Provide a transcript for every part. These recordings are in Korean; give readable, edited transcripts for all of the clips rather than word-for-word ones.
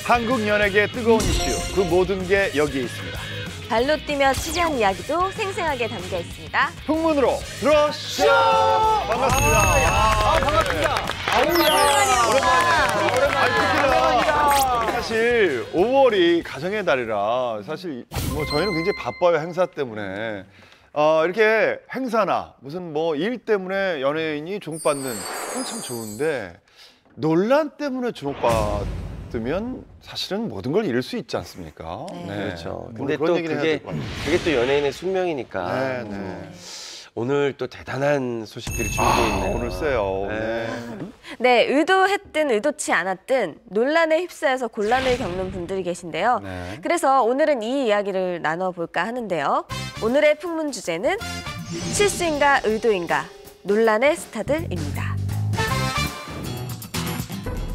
한국 연예계의 뜨거운 이슈, 그 모든 게 여기에 있습니다. 발로 뛰며 취재한 이야기도 생생하게 담겨 있습니다. 풍문으로 들어쇼! 반갑습니다. 반갑습니다. 오랜만이에요. 사실 5월이 가정의 달이라 사실 뭐 저희는 굉장히 바빠요, 행사 때문에. 이렇게 행사나 무슨 뭐 일 때문에 연예인이 주목받는 건 참 좋은데 논란 때문에 주목받으면 사실은 모든 걸 잃을 수 있지 않습니까? 네. 그렇죠. 근데 근데 또 그게 또 연예인의 숙명이니까. 네. 오늘 또 대단한 소식들이 준비되어 있네요. 오늘 세요. 네, 의도했든 의도치 않았든 논란에 휩싸여서 곤란을 겪는 분들이 계신데요. 네. 그래서 오늘은 이 이야기를 나눠볼까 하는데요. 오늘의 풍문 주제는 실수인가 의도인가 논란의 스타들입니다.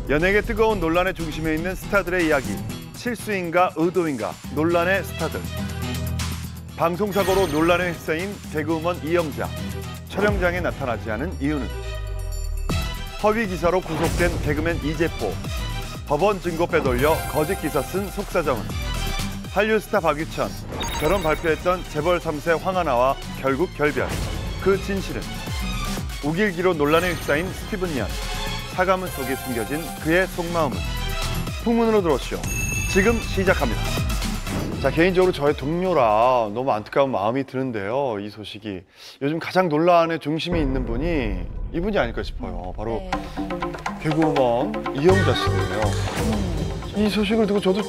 연예계 뜨거운 논란의 중심에 있는 스타들의 이야기. 실수인가 의도인가 논란의 스타들. 방송사고로 논란에 휩싸인 개그우먼 이영자. 촬영장에 나타나지 않은 이유는? 허위 기사로 구속된 개그맨 이재포. 법원 증거 빼돌려 거짓 기사 쓴 속사정은? 한류 스타 박유천. 결혼 발표했던 재벌 3세 황하나와 결국 결별. 그 진실은? 우길기로 논란에 휩싸인 스티븐 연. 사과문 속에 숨겨진 그의 속마음은? 풍문으로 들어오시오. 지금 시작합니다. 자, 개인적으로 저의 동료라 너무 안타까운 마음이 드는데요. 이 소식이. 요즘 가장 논란의 중심에 있는 분이 이분이 아닐까 싶어요. 바로 개그우먼 이영자 씨인데요. 이 소식을 듣고 저도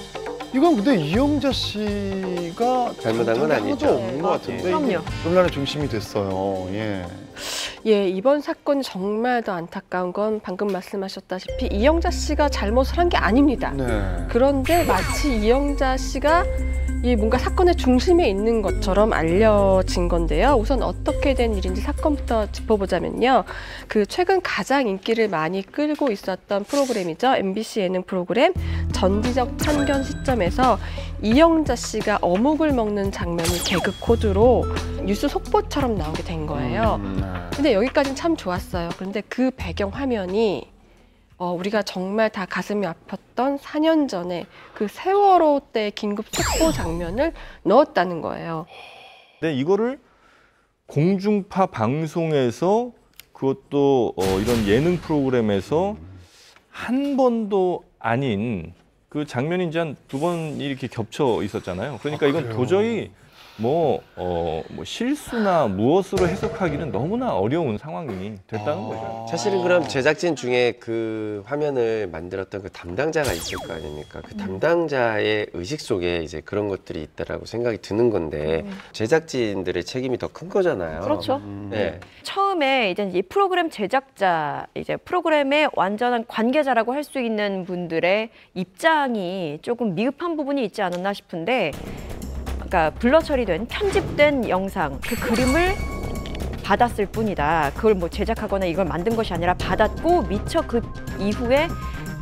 이건 근데 이영자 씨가 잘못한 건 아니죠. 없는 것 같은데 이게 논란의 중심이 됐어요. 예, 이번 사건이 정말 더 안타까운 건 방금 말씀하셨다시피 이영자 씨가 잘못을 한 게 아닙니다. 네. 그런데 마치 이영자 씨가 이 뭔가 사건의 중심에 있는 것처럼 알려진 건데요. 우선 어떻게 된 일인지 사건부터 짚어보자면요. 그 최근 가장 인기를 많이 끌고 있었던 프로그램이죠. MBC 예능 프로그램 전지적 참견 시점에서 이영자 씨가 어묵을 먹는 장면이 개그 코드로 뉴스 속보처럼 나오게 된 거예요. 근데 여기까지는 참 좋았어요. 그런데 그 배경 화면이 우리가 정말 다 가슴이 아팠던 4년 전에 그 세월호 때 긴급 속보 장면을 넣었다는 거예요. 근데 이거를 공중파 방송에서 그것도 이런 예능 프로그램에서 한 번도 아닌 그 장면이 이제 한 2번 이렇게 겹쳐 있었잖아요. 그러니까 이건 도저히 뭐 실수나 무엇으로 해석하기는 너무나 어려운 상황이 됐다는 거죠. 사실은 그럼 제작진 중에 그 화면을 만들었던 그 담당자가 있을 거 아닙니까? 그 담당자의 의식 속에 이제 그런 것들이 있다라고 생각이 드는 건데 제작진들의 책임이 더 큰 거잖아요. 그렇죠. 네. 처음에 이제 이 프로그램 제작자, 이제 프로그램의 완전한 관계자라고 할 수 있는 분들의 입장이 조금 미흡한 부분이 있지 않았나 싶은데, 그러니까 블러 처리된 편집된 영상, 그 그림을 받았을 뿐이다. 그걸 뭐 제작하거나 이걸 만든 것이 아니라 받았고 미처 그 이후에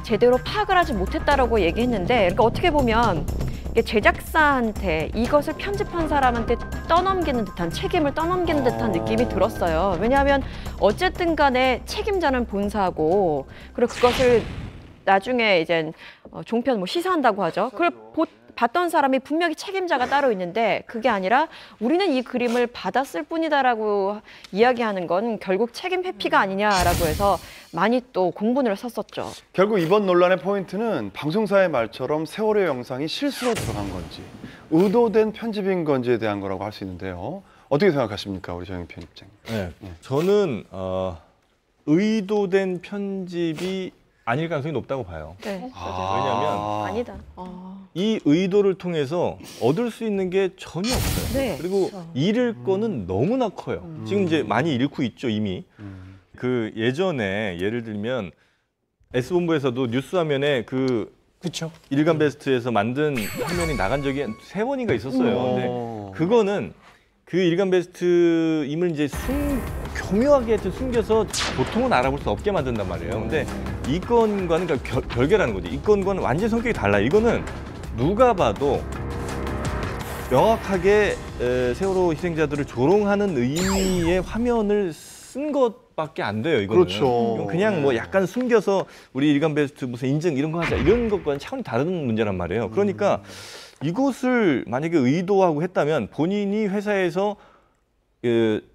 제대로 파악을 하지 못했다라고 얘기했는데, 그러니까 어떻게 보면 제작사한테 이것을 편집한 사람한테 떠넘기는 듯한, 책임을 떠넘기는 듯한 느낌이 들었어요. 왜냐하면 어쨌든 간에 책임자는 본사고, 그리고 그것을 나중에 이제 종편 뭐 시사한다고 하죠. 그걸 봤던 사람이 분명히 책임자가 따로 있는데 그게 아니라 우리는 이 그림을 받았을 뿐이다라고 이야기하는 건 결국 책임 회피가 아니냐라고 해서 많이 또 공분을 샀었죠. 결국 이번 논란의 포인트는 방송사의 말처럼 세월호 영상이 실수로 들어간 건지 의도된 편집인 건지에 대한 거라고 할 수 있는데요. 어떻게 생각하십니까, 우리 정영 편집장님? 네. 저는 의도된 편집이 아닐 가능성이 높다고 봐요. 네. 왜냐하면 아니다. 이 의도를 통해서 얻을 수 있는 게 전혀 없어요. 네. 그리고 잃을 거는 너무나 커요. 지금 이제 많이 잃고 있죠, 이미. 그 예전에 예를 들면 S본부에서도 뉴스 화면에 그쵸. 일간 베스트에서 만든 화면이 나간 적이 3번인가 있었어요. 근데 그거는 그 일간 베스트임을 이제 교묘하게 숨겨서 보통은 알아볼 수 없게 만든단 말이에요. 근데 이 건과는 그러니까 별개라는 거지. 이 건과는 완전히 성격이 달라요. 이거는 누가 봐도 명확하게 세월호 희생자들을 조롱하는 의미의 화면을 쓴 것 밖에 안 돼요, 이거는. 그렇죠. 이건 그냥 뭐 약간 숨겨서 우리 일간 베스트 무슨 인증 이런 거 하자 이런 것과는 차원이 다른 문제란 말이에요. 그러니까 이것을 만약에 의도하고 했다면 본인이 회사에서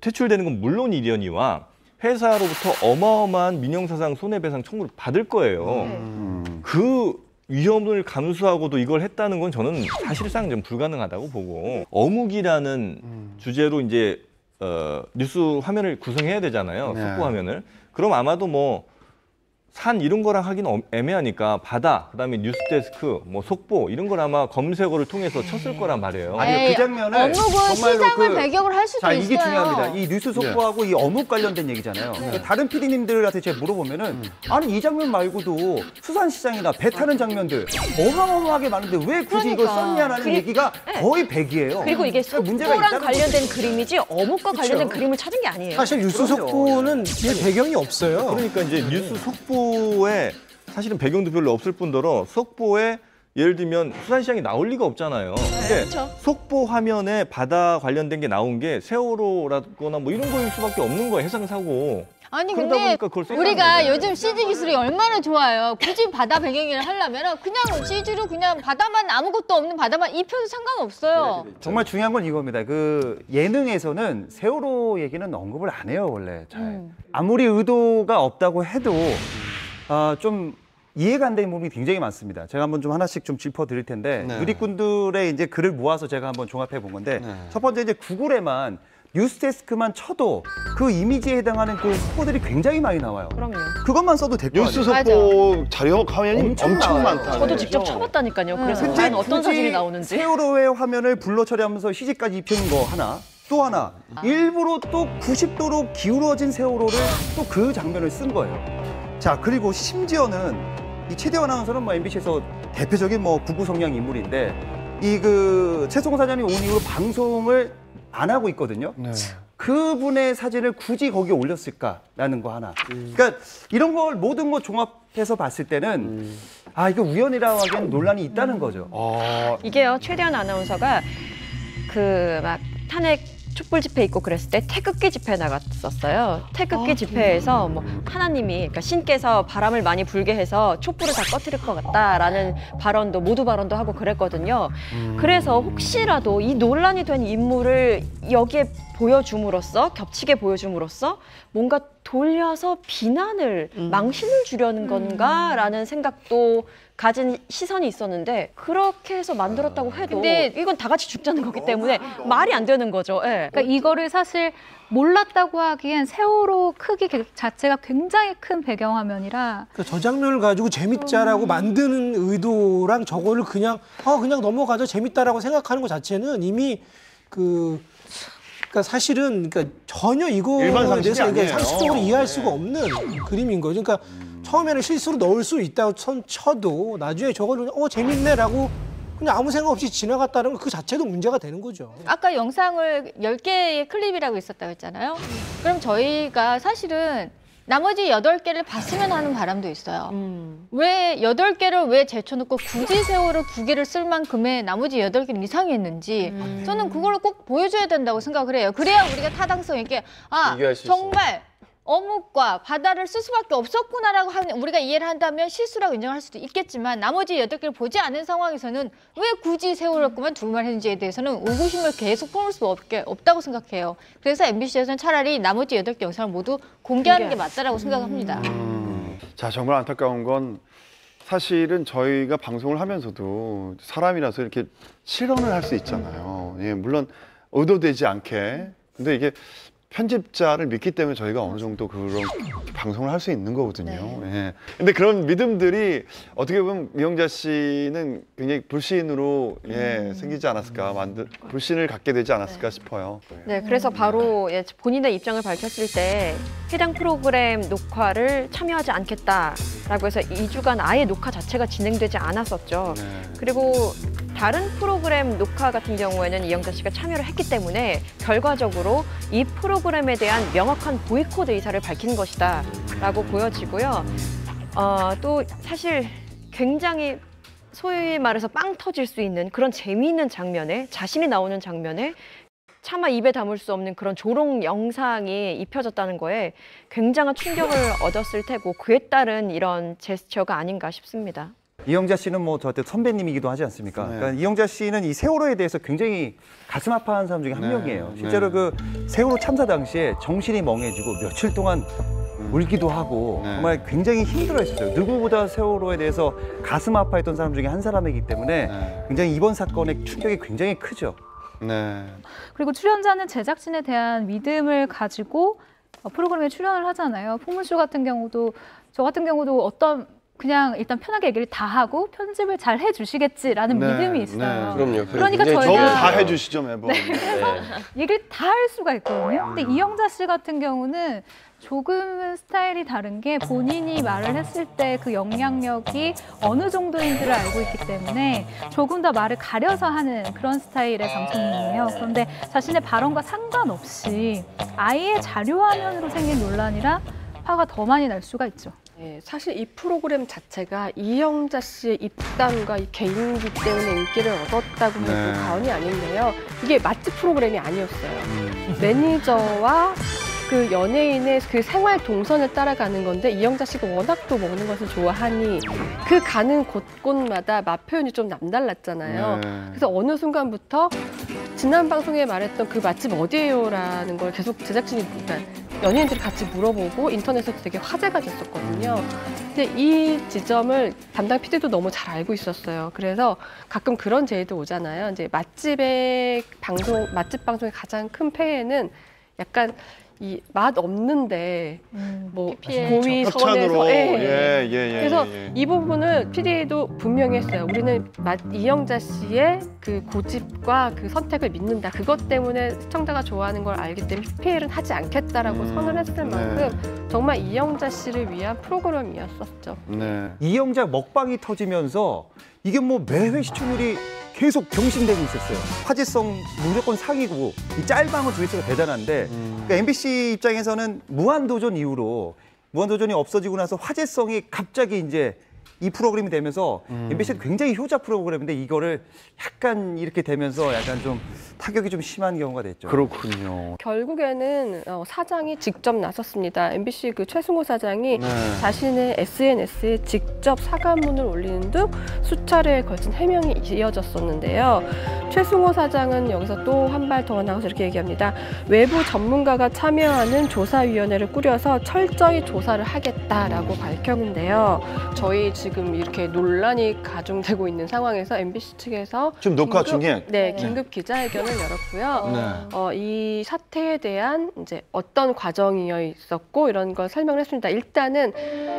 퇴출되는 건 물론 이려니와 회사로부터 어마어마한 민형사상 손해배상 청구를 받을 거예요. 그 위험을 감수하고도 이걸 했다는 건 저는 사실상 좀 불가능하다고 보고 어묵이라는 주제로 이제 뉴스 화면을 구성해야 되잖아요. 네. 속보 화면을. 그럼 아마도 뭐 산 이런 거랑 하기는 애매하니까 바다, 그다음에 뉴스데스크, 뭐 속보 이런 걸 아마 검색어를 통해서 쳤을 거란 말이에요. 아니 그 장면을 어묵은 정말로 시장을 배경으로 할 수도 자, 있어요. 이게 중요합니다. 이 뉴스 속보하고 이 어묵 관련된 얘기잖아요. 다른 PD님들한테 제가 물어보면은 아니 이 장면 말고도 수산시장이나 배 타는 장면들 어마어마하게 많은데 왜 굳이 이걸 썼냐라는 얘기가 거의 100이에요. 그리고 이게 문제가 속보랑 있다는 관련된 그림이지 어묵과 관련된 그림을 찾은 게 아니에요. 사실 뉴스 속보는 뒤에 배경이 없어요. 그러니까 이제 뉴스 속보에 사실은 배경도 별로 없을 뿐더러 속보에 예를 들면 수산시장이 나올 리가 없잖아요. 근데 속보 화면에 바다 관련된 게 나온 게 세월호라거나 뭐 이런 거일 수밖에 없는 거예요. 해상사고. 아니 그러다 근데 보니까 그걸 썼다는 우리가 거죠. 요즘 CG 기술이 얼마나 좋아요. 굳이 바다 배경을 하려면 그냥 CG로 그냥 바다만 아무것도 없는 바다만 입혀도 상관없어요. 정말 중요한 건 이겁니다. 그 예능에서는 세월호 얘기는 언급을 안 해요, 원래. 잘. 아무리 의도가 없다고 해도 좀 이해가 안 되는 부분이 굉장히 많습니다. 제가 한번 좀 하나씩 좀 짚어드릴 텐데 누리꾼들의 이제 글을 모아서 제가 한번 종합해 본 건데 첫 번째 이제 구글에만 뉴스데스크만 쳐도 그 이미지에 해당하는 그 속보들이 굉장히 많이 나와요. 그럼요. 그것만 써도 될 거 아니에요. 뉴스 속보 자료 화면이 엄청 엄청 나와요. 많다. 저도 직접 쳐봤다니까요. 그래서 근데 과연 어떤 굳이 사진이 나오는지. 세월호의 화면을 블러 처리하면서 CG까지 입히는 거 하나. 또 하나, 일부러 또 90도로 기울어진 세월호를 또 그 장면을 쓴 거예요. 자, 그리고 심지어는 이 최대원 아나운서는 뭐 MBC에서 대표적인 뭐 구구 성향 인물인데 이 그 최성호 사장이 온 이후로 방송을 안 하고 있거든요. 그분의 사진을 굳이 거기에 올렸을까라는 거 하나. 그러니까 이런 걸 모든 거 종합해서 봤을 때는 이거 우연이라고 하기엔 논란이 있다는 거죠. 이게요, 최대한 아나운서가 그 막 탄핵 촛불 집회 있고 그랬을 때 태극기 집회 나갔었어요. 태극기 집회에서 뭐 하나님이, 그러니까 신께서 바람을 많이 불게 해서 촛불을 다 꺼뜨릴 것 같다라는 발언도 모두 발언도 하고 그랬거든요. 그래서 혹시라도 이 논란이 된 인물을 여기에 보여줌으로써, 겹치게 보여줌으로써 뭔가 돌려서 비난을, 망신을 주려는 건가라는 생각도 가진 시선이 있었는데 그렇게 해서 만들었다고 해도 근데 이건 다 같이 죽자는 거기 때문에 말이 안 되는 거죠. 예. 그러니까 이거를 사실 몰랐다고 하기엔 세월호 크기 자체가 굉장히 큰 배경화면이라 그러니까 저 장면을 가지고 재밌자라고 만드는 의도랑 저거를 그냥 넘어가자 재밌다라고 생각하는 것 자체는 이미 그러니까 사실은 전혀 일반 이거에 상식이 대해서 아니에요. 상식적으로 이해할 수가 없는 그림인 거죠. 그러니까 처음에는 실수로 넣을 수 있다고 쳐도 나중에 저거를 재밌네라고 그냥 아무 생각 없이 지나갔다는 건 그 자체도 문제가 되는 거죠. 아까 영상을 10개의 클립이라고 있었다고 했잖아요. 그럼 저희가 사실은 나머지 8개를 봤으면 하는 바람도 있어요. 왜 8개를 왜 제쳐놓고 굳이 세월호 2개를 쓸 만큼의 나머지 8개는 이상했는지 저는 그걸 꼭 보여줘야 된다고 생각을 해요. 그래야 우리가 타당성 있게 비교할 수 정말 어묵과 바다를 쓸 수밖에 없었구나라고 우리가 이해를 한다면 실수라고 인정할 수도 있겠지만 나머지 8개를 보지 않은 상황에서는 왜 굳이 세월호만 둘만 했는지에 대해서는 의구심을 계속 품을 수밖에 없다고 생각해요. 그래서 MBC에서는 차라리 나머지 8개 영상을 모두 공개하는 게 맞다라고 생각합니다. 자, 정말 안타까운 건 사실은 저희가 방송을 하면서도 사람이라서 이렇게 실언을 할 수 있잖아요. 예, 물론 의도되지 않게. 근데 이게 편집자를 믿기 때문에 저희가 어느 정도 그런 방송을 할 수 있는 거거든요. 예. 근데 그런 믿음들이 어떻게 보면 이영자 씨는 굉장히 불신으로 생기지 않았을까, 불신을 갖게 되지 않았을까 싶어요. 네, 그래서 바로 본인의 입장을 밝혔을 때 해당 프로그램 녹화를 참여하지 않겠다라고 해서 2주간 아예 녹화 자체가 진행되지 않았었죠. 그리고 다른 프로그램 녹화 같은 경우에는 이영자 씨가 참여를 했기 때문에 결과적으로 이 프로그램에 대한 명확한 보이콧 의사를 밝힌 것이다 라고 보여지고요. 또 사실 굉장히 소위 말해서 빵 터질 수 있는 그런 재미있는 장면에, 자신이 나오는 장면에 차마 입에 담을 수 없는 그런 조롱 영상이 입혀졌다는 거에 굉장한 충격을 얻었을 테고 그에 따른 이런 제스처가 아닌가 싶습니다. 이영자 씨는 뭐 저한테 선배님이기도 하지 않습니까? 네. 그러니까 이영자 씨는 이 세월호에 대해서 굉장히 가슴 아파하는 사람 중에 한 네. 명이에요. 실제로 그 세월호 참사 당시에 정신이 멍해지고 며칠 동안 울기도 하고 네. 정말 굉장히 힘들어했어요. 누구보다 세월호에 대해서 가슴 아파했던 사람 중에 한 사람이기 때문에 네. 굉장히 이번 사건의 충격이 굉장히 크죠. 네. 그리고 출연자는 제작진에 대한 믿음을 가지고 프로그램에 출연을 하잖아요. 풍문쇼 같은 경우도 저 같은 경우도 어떤 그냥 일단 편하게 얘기를 다 하고 편집을 잘 해주시겠지라는 네, 믿음이 있어요. 그럼요. 그러니까 굉장히 저희가- 너무 다 중요하죠. 해주시죠 매번. 얘기를 다 할 수가 있거든요. 근데 이영자 씨 같은 경우는 조금은 스타일이 다른 게 본인이 말을 했을 때 그 영향력이 어느 정도인지를 알고 있기 때문에 조금 더 말을 가려서 하는 그런 스타일의 방송인이에요. 그런데 자신의 발언과 상관없이 아예 자료화면으로 생긴 논란이라 화가 더 많이 날 수가 있죠. 네, 사실 이 프로그램 자체가 이영자 씨의 입담과 이 개인기 때문에 인기를 얻었다고 해도 네. 과언이 아닌데요. 이게 맛집 프로그램이 아니었어요. 매니저와 그 연예인의 그 생활 동선을 따라가는 건데 이영자 씨가 워낙 또 먹는 것을 좋아하니 그 가는 곳곳마다 맛 표현이 좀 남달랐잖아요. 네. 그래서 어느 순간부터 지난 방송에 말했던 그 맛집 어디예요라는 걸 계속 제작진이 그러니까 연예인들이 같이 물어보고 인터넷에서 되게 화제가 됐었거든요. 근데 이 지점을 담당 PD도 너무 잘 알고 있었어요. 그래서 가끔 그런 제의도 오잖아요. 이제 맛집 방송의 가장 큰 폐해는 약간 이 맛 없는데 뭐 고위 협찬으로 선에서 예. 그래서 이 부분을 PD도 분명히 했어요. 우리는 이영자 씨의 그 고집과 그 선택을 믿는다. 그것 때문에 시청자가 좋아하는 걸 알기 때문에 PPL은 하지 않겠다라고 선을 했을 만큼 정말 이영자 씨를 위한 프로그램이었었죠. 네. 이영자 먹방이 터지면서 이게 뭐 매회 시청률이 계속 경신되고 있었어요. 화제성 무조건 상위고 이 짤방은 조회수가 대단한데 그러니까 MBC 입장에서는 무한도전 이후로 무한도전이 없어지고 나서 화제성이 갑자기 이제 이 프로그램이 되면서 MBC는 굉장히 효자 프로그램인데 이거를 약간 이렇게 되면서 약간 좀 타격이 좀 심한 경우가 됐죠. 그렇군요. 결국에는 사장이 직접 나섰습니다. MBC 그 최승호 사장이 네. 자신의 SNS에 직접 사과문을 올리는 등 수차례에 걸친 해명이 이어졌었는데요. 최승호 사장은 여기서 또 한 발 더 나가서 이렇게 얘기합니다. 외부 전문가가 참여하는 조사위원회를 꾸려서 철저히 조사를 하겠다라고 밝혔는데요. 저희 지금 이렇게 논란이 가중되고 있는 상황에서 MBC 측에서 지금 녹화 중에 긴급 기자회견을 열었고요. 네. 이 사태에 대한 이제 어떤 과정이어 있었고 이런 걸 설명을 했습니다. 일단은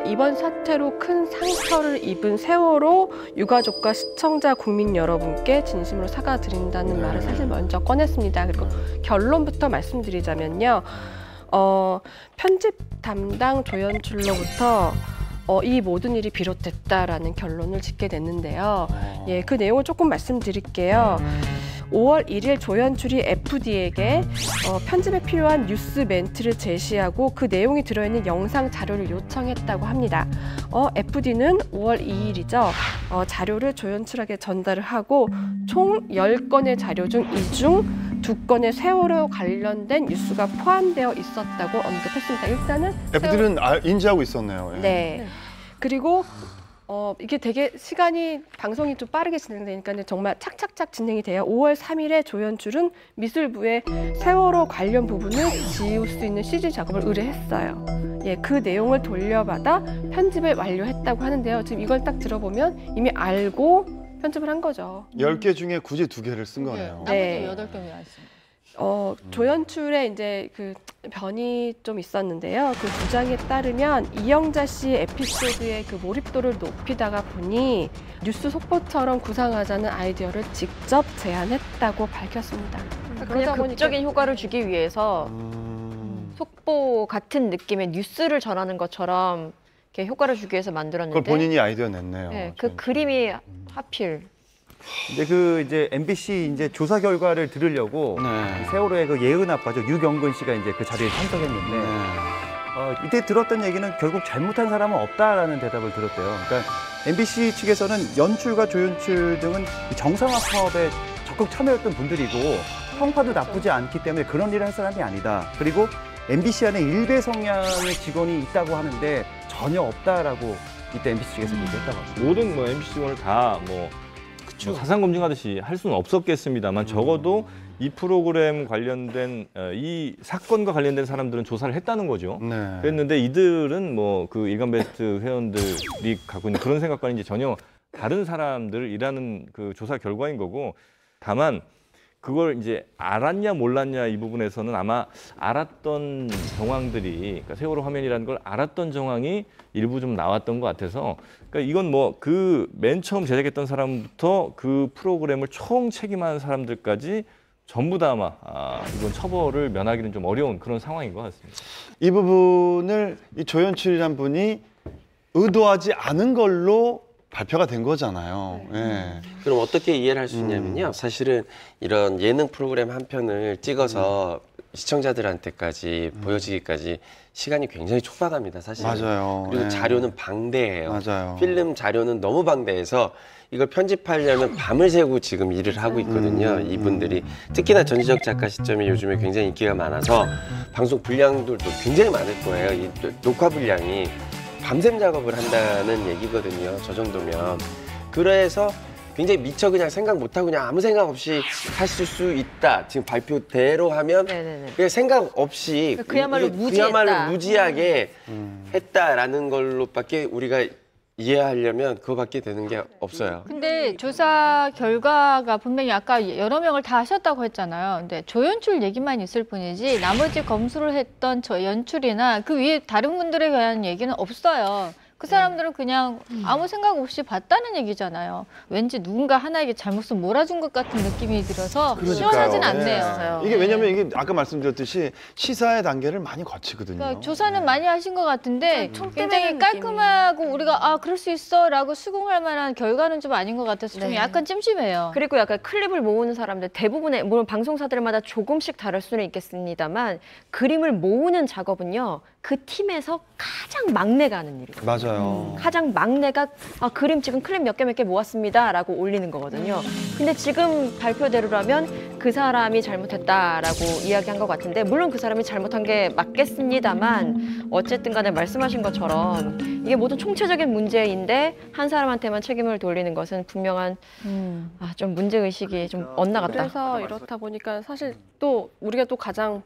이번 사태로 큰 상처를 입은 세월호 유가족과 시청자 국민 여러분께 진심으로 사과드린다는 말을 사실 먼저 꺼냈습니다. 그리고 결론부터 말씀드리자면요. 편집 담당 조연출로부터 이 모든 일이 비롯됐다라는 결론을 짓게 됐는데요. 예, 그 내용을 조금 말씀드릴게요. 5월 1일 조연출이 FD에게 편집에 필요한 뉴스 멘트를 제시하고 그 내용이 들어있는 영상 자료를 요청했다고 합니다. FD는 5월 2일이죠. 자료를 조연출에게 전달을 하고 총 10건의 자료 중 이 중 2건의 세월호 관련된 뉴스가 포함되어 있었다고 언급했습니다. 일단은 FD는 인지하고 있었네요. 예. 네. 그리고 이게 되게 시간이 방송이 좀 빠르게 진행되니까 정말 착착착 진행이 돼요. 5월 3일에 조연출은 미술부에 세월호 관련 부분을 지울 수 있는 CG 작업을 의뢰했어요. 예, 그 내용을 돌려받아 편집을 완료했다고 하는데요. 지금 이걸 딱 들어보면 이미 알고 편집을 한 거죠. 10개 중에 굳이 2개를 쓴 거네요. 네. 나머지 8개 왜 안 쓰는 조연출에 이제 그 변이 좀 있었는데요. 그 주장에 따르면 이영자 씨의 에피소드의 그 몰입도를 높이다가 보니 뉴스 속보처럼 구상하자는 아이디어를 직접 제안했다고 밝혔습니다. 그냥 극적인 효과를 주기 위해서 속보 같은 느낌의 뉴스를 전하는 것처럼 이렇게 효과를 주기 위해서 만들었는데 그걸 본인이 아이디어 냈네요. 네, 그 그림이 하필 근데 이제 MBC 이제 조사 결과를 들으려고 네. 세월호의 그 예은 아빠죠 유경근 씨가 이제 그 자리에 참석했는데 네. 이때 들었던 얘기는 결국 잘못한 사람은 없다라는 대답을 들었대요. 그러니까 MBC 측에서는 연출과 조연출 등은 정상화 사업에 적극 참여했던 분들이고 평판도 나쁘지 않기 때문에 그런 일을 할 사람이 아니다. 그리고 MBC 안에 일배 성향의 직원이 있다고 하는데 전혀 없다라고 이때 MBC 측에서 얘기했다고 합니다. 모든 뭐 MBC 직원을 다 뭐 사상 검증하듯이 할 수는 없었겠습니다만 적어도 이 프로그램 관련된 이 사건과 관련된 사람들은 조사를 했다는 거죠. 네. 그랬는데 이들은 뭐 그 일간 베스트 회원들이 갖고 있는 그런 생각과는 이제 전혀 다른 사람들이라는 그 조사 결과인 거고, 다만 그걸 이제 알았냐 몰랐냐 이 부분에서는 아마 알았던 정황들이, 그러니까 세월호 화면이라는 걸 알았던 정황이 일부 좀 나왔던 것 같아서, 그러니까 이건 뭐 그 맨 처음 제작했던 사람부터 그 프로그램을 총 책임하는 사람들까지 전부 다 아마 이번 처벌을 면하기는 좀 어려운 그런 상황인 것 같습니다. 이 부분을 이 조연출이란 분이 의도하지 않은 걸로 발표가 된 거잖아요. 예. 그럼 어떻게 이해를 할 수 있냐면요. 사실은 이런 예능 프로그램 한 편을 찍어서 시청자들한테까지 보여지기까지 시간이 굉장히 촉박합니다, 사실. 맞아요. 그리고 예. 자료는 방대해요. 맞아요. 필름 자료는 너무 방대해서 이걸 편집하려면 밤을 새고 지금 일을 하고 있거든요, 이분들이. 특히나 전지적 작가 시점이 요즘에 굉장히 인기가 많아서 방송 분량들도 굉장히 많을 거예요. 이 녹화 분량이. 밤샘 작업을 한다는 얘기거든요, 저 정도면. 그래서 굉장히 미처 그냥 생각 못하고 그냥 아무 생각 없이 하실 수 있다. 지금 발표대로 하면 네네네. 그냥 생각 없이 그야말로 이게 무지했다. 그야말로 무지하게 했다라는 걸로밖에 우리가 이해하려면 그거밖에 되는 게 없어요. 근데 조사 결과가 분명히 아까 여러 명을 다 하셨다고 했잖아요. 근데 조연출 얘기만 있을 뿐이지 나머지 검수를 했던 저 연출이나 그 위에 다른 분들에 대한 얘기는 없어요. 그 사람들은 그냥 아무 생각 없이 봤다는 얘기잖아요. 왠지 누군가 하나에게 잘못을 몰아준 것 같은 느낌이 들어서 시원하진 않네요. 이게 왜냐면 이게 아까 말씀드렸듯이 시사의 단계를 많이 거치거든요. 그러니까 조사는 많이 하신 것 같은데 총 굉장히 떼매는 깔끔하고 우리가 그럴 수 있어라고 수긍할 만한 결과는 좀 아닌 것 같아서 좀 네. 약간 찜찜해요. 그리고 약간 클립을 모으는 사람들 대부분의, 물론 방송사들마다 조금씩 다를 수는 있겠습니다만 그림을 모으는 작업은요, 그 팀에서 가장 막내가 하는 일이에요. 맞아요. 가장 막내가 그림 지금 클립 몇 개 올렸습니다라고 올리는 거거든요. 근데 지금 발표대로라면 그 사람이 잘못했다라고 이야기한 것 같은데, 물론 그 사람이 잘못한 게 맞겠습니다만 어쨌든 간에 말씀하신 것처럼 이게 모두 총체적인 문제인데 한 사람한테만 책임을 돌리는 것은 분명한 좀 문제의식이 좀 엇나갔다. 그래서 이렇다 보니까 사실 또 우리가 또 가장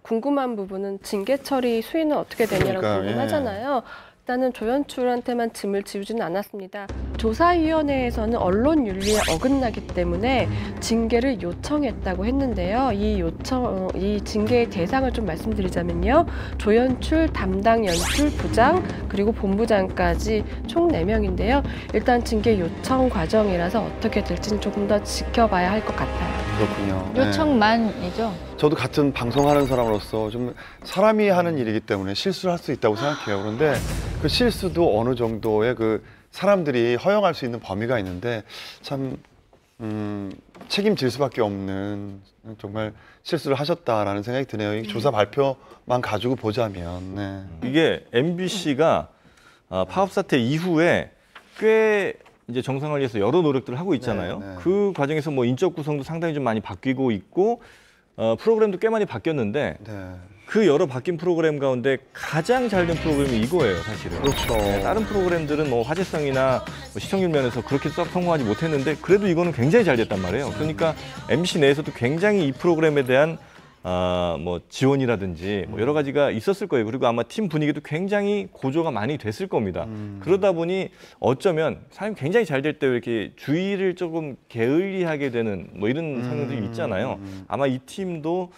궁금한 부분은 징계 처리 수위는 어떻게 되냐라고 그러니까, 궁금하잖아요. 일단은 조연출한테만 짐을 지우지는 않았습니다. 조사위원회에서는 언론 윤리에 어긋나기 때문에 징계를 요청했다고 했는데요. 이 징계의 대상을 좀 말씀드리자면요. 조연출, 담당 연출, 부장, 그리고 본부장까지 총 4명인데요. 일단 징계 요청 과정이라서 어떻게 될지는 조금 더 지켜봐야 할 것 같아요. 그렇군요. 요청만이죠. 저도 같은 방송하는 사람으로서 좀 사람이 하는 일이기 때문에 실수를 할 수 있다고 생각해요. 그런데 그 실수도 어느 정도의 그 사람들이 허용할 수 있는 범위가 있는데 참 책임질 수밖에 없는 정말 실수를 하셨다라는 생각이 드네요. 이 조사 발표만 가지고 보자면. 네. 이게 MBC가 파업 사태 이후에 꽤 이제 정상화를 위해서 여러 노력들을 하고 있잖아요. 네, 네. 그 과정에서 뭐 인적 구성도 상당히 좀 많이 바뀌고 있고 프로그램도 꽤 많이 바뀌었는데 네. 그 여러 바뀐 프로그램 가운데 가장 잘 된 프로그램이 이거예요, 사실은. 그렇죠. 다른 프로그램들은 뭐 화제성이나 뭐 시청률 면에서 그렇게 썩 성공하지 못했는데 그래도 이거는 굉장히 잘 됐단 말이에요. 그러니까 MBC 내에서도 굉장히 이 프로그램에 대한 뭐 지원이라든지 뭐 여러 가지가 있었을 거예요. 그리고 아마 팀 분위기도 굉장히 고조가 많이 됐을 겁니다. 그러다 보니 어쩌면 사람이 굉장히 잘 될 때 이렇게 주의를 조금 게을리하게 되는 뭐 이런 상황들이 있잖아요. 아마 이 팀도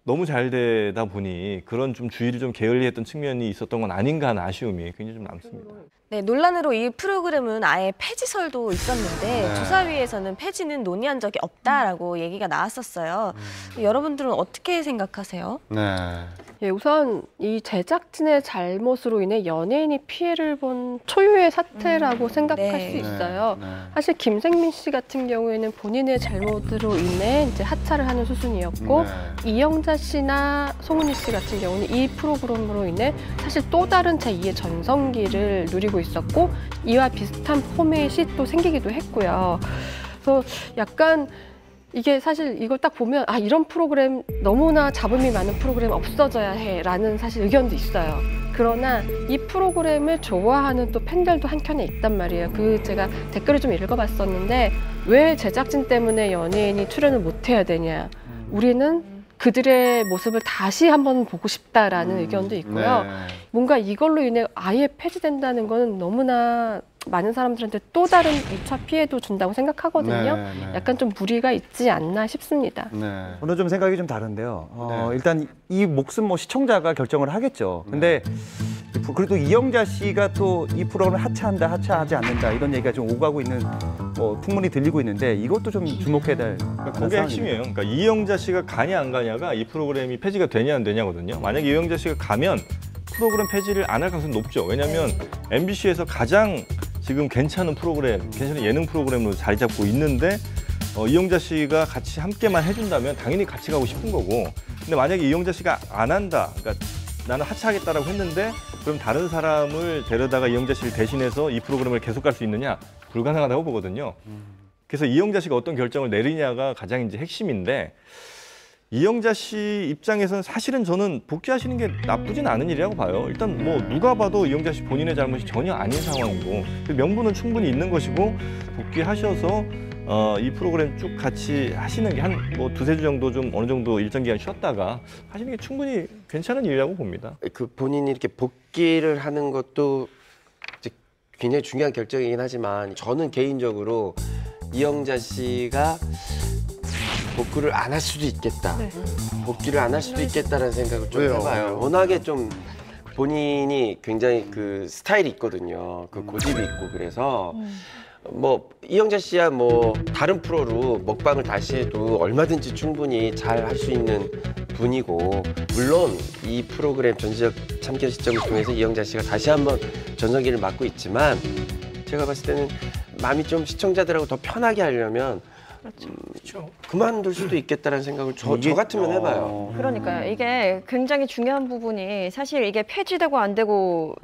너무 잘 되다 보니 그런 좀 주의를 좀 게을리했던 측면이 있었던 건 아닌가 하는 아쉬움이 굉장히 좀 남습니다. 네, 논란으로 이 프로그램은 아예 폐지설도 있었는데 네. 조사위에서는 폐지는 논의한 적이 없다라고 얘기가 나왔었어요. 여러분들은 어떻게 생각하세요? 네. 예, 우선 이 제작진의 잘못으로 인해 연예인이 피해를 본 초유의 사태라고 생각할 네. 수 있어요. 네. 사실 김생민 씨 같은 경우에는 본인의 잘못으로 인해 이제 하차를 하는 수순이었고 네. 이영자 씨나 송은이 씨 같은 경우는 이 프로그램으로 인해 사실 또 다른 제2의 전성기를 누리고 있었고 이와 비슷한 포맷이 또 생기기도 했고요. 그래서 약간 이게 사실 이걸 딱 보면 아 이런 프로그램 너무나 잡음이 많은 프로그램 없어져야 해라는 사실 의견도 있어요. 그러나 이 프로그램을 좋아하는 또 팬들도 한켠에 있단 말이에요. 그 제가 댓글을 좀 읽어봤었는데 왜 제작진 때문에 연예인이 출연을 못해야 되냐. 우리는 그들의 모습을 다시 한번 보고 싶다라는 의견도 있고요. 네. 뭔가 이걸로 인해 아예 폐지된다는 거는 너무나 많은 사람들한테 또 다른 2차 피해도 준다고 생각하거든요. 네, 네. 약간 좀 무리가 있지 않나 싶습니다. 네. 저는 좀 생각이 좀 다른데요. 네. 일단 이 몫은 뭐 시청자가 결정을 하겠죠. 근데 그래도 이영자 씨가 또 이 프로그램을 하차한다, 하차하지 않는다 이런 얘기가 좀 오가고 있는 뭐 풍문이 들리고 있는데 이것도 좀 주목해야 될 그게 핵심이에요. 그러니까 이영자 씨가 가냐 안 가냐가 이 프로그램이 폐지가 되냐 안 되냐거든요. 만약에 이영자 씨가 가면 프로그램 폐지를 안 할 가능성이 높죠. 왜냐하면 MBC에서 가장 지금 괜찮은 프로그램, 괜찮은 예능 프로그램으로 자리 잡고 있는데 이영자 씨가 같이 함께만 해준다면 당연히 같이 가고 싶은 거고. 근데 만약에 이영자 씨가 안 한다, 그러니까 나는 하차하겠다라고 했는데 그럼 다른 사람을 데려다가 이영자 씨를 대신해서 이 프로그램을 계속 갈 수 있느냐? 불가능하다고 보거든요. 그래서 이영자 씨가 어떤 결정을 내리냐가 가장 이제 핵심인데 이영자 씨 입장에서는 사실은 저는 복귀하시는 게 나쁘진 않은 일이라고 봐요. 일단 뭐 누가 봐도 이영자 씨 본인의 잘못이 전혀 아닌 상황이고 명분은 충분히 있는 것이고 복귀하셔서 이 프로그램 쭉 같이 하시는 게 한 뭐 두세 주 정도 좀 어느 정도 일정 기간 쉬었다가 하시는 게 충분히 괜찮은 일이라고 봅니다. 그 본인이 이렇게 복귀를 하는 것도 이제 굉장히 중요한 결정이긴 하지만 저는 개인적으로 이영자 씨가 복귀를 안 할 수도 있겠다. 복귀를 안 할 수도 있겠다라는 생각을 좀 왜요? 해봐요. 워낙에 좀 본인이 굉장히 그 스타일이 있거든요. 그 고집이 있고 그래서 뭐 이영자 씨야 뭐 다른 프로로 먹방을 다시 해도 얼마든지 충분히 잘 할 수 있는 분이고 물론 이 프로그램 전지적 참견 시점을 통해서 이영자 씨가 다시 한번 전성기를 맞고 있지만 제가 봤을 때는 마음이 좀 시청자들하고 더 편하게 하려면 그만둘 수도 있겠다는 생각을 저 같으면 해봐요. 그러니까요. 이게 굉장히 중요한 부분이 사실 이게 폐지되고 안 되고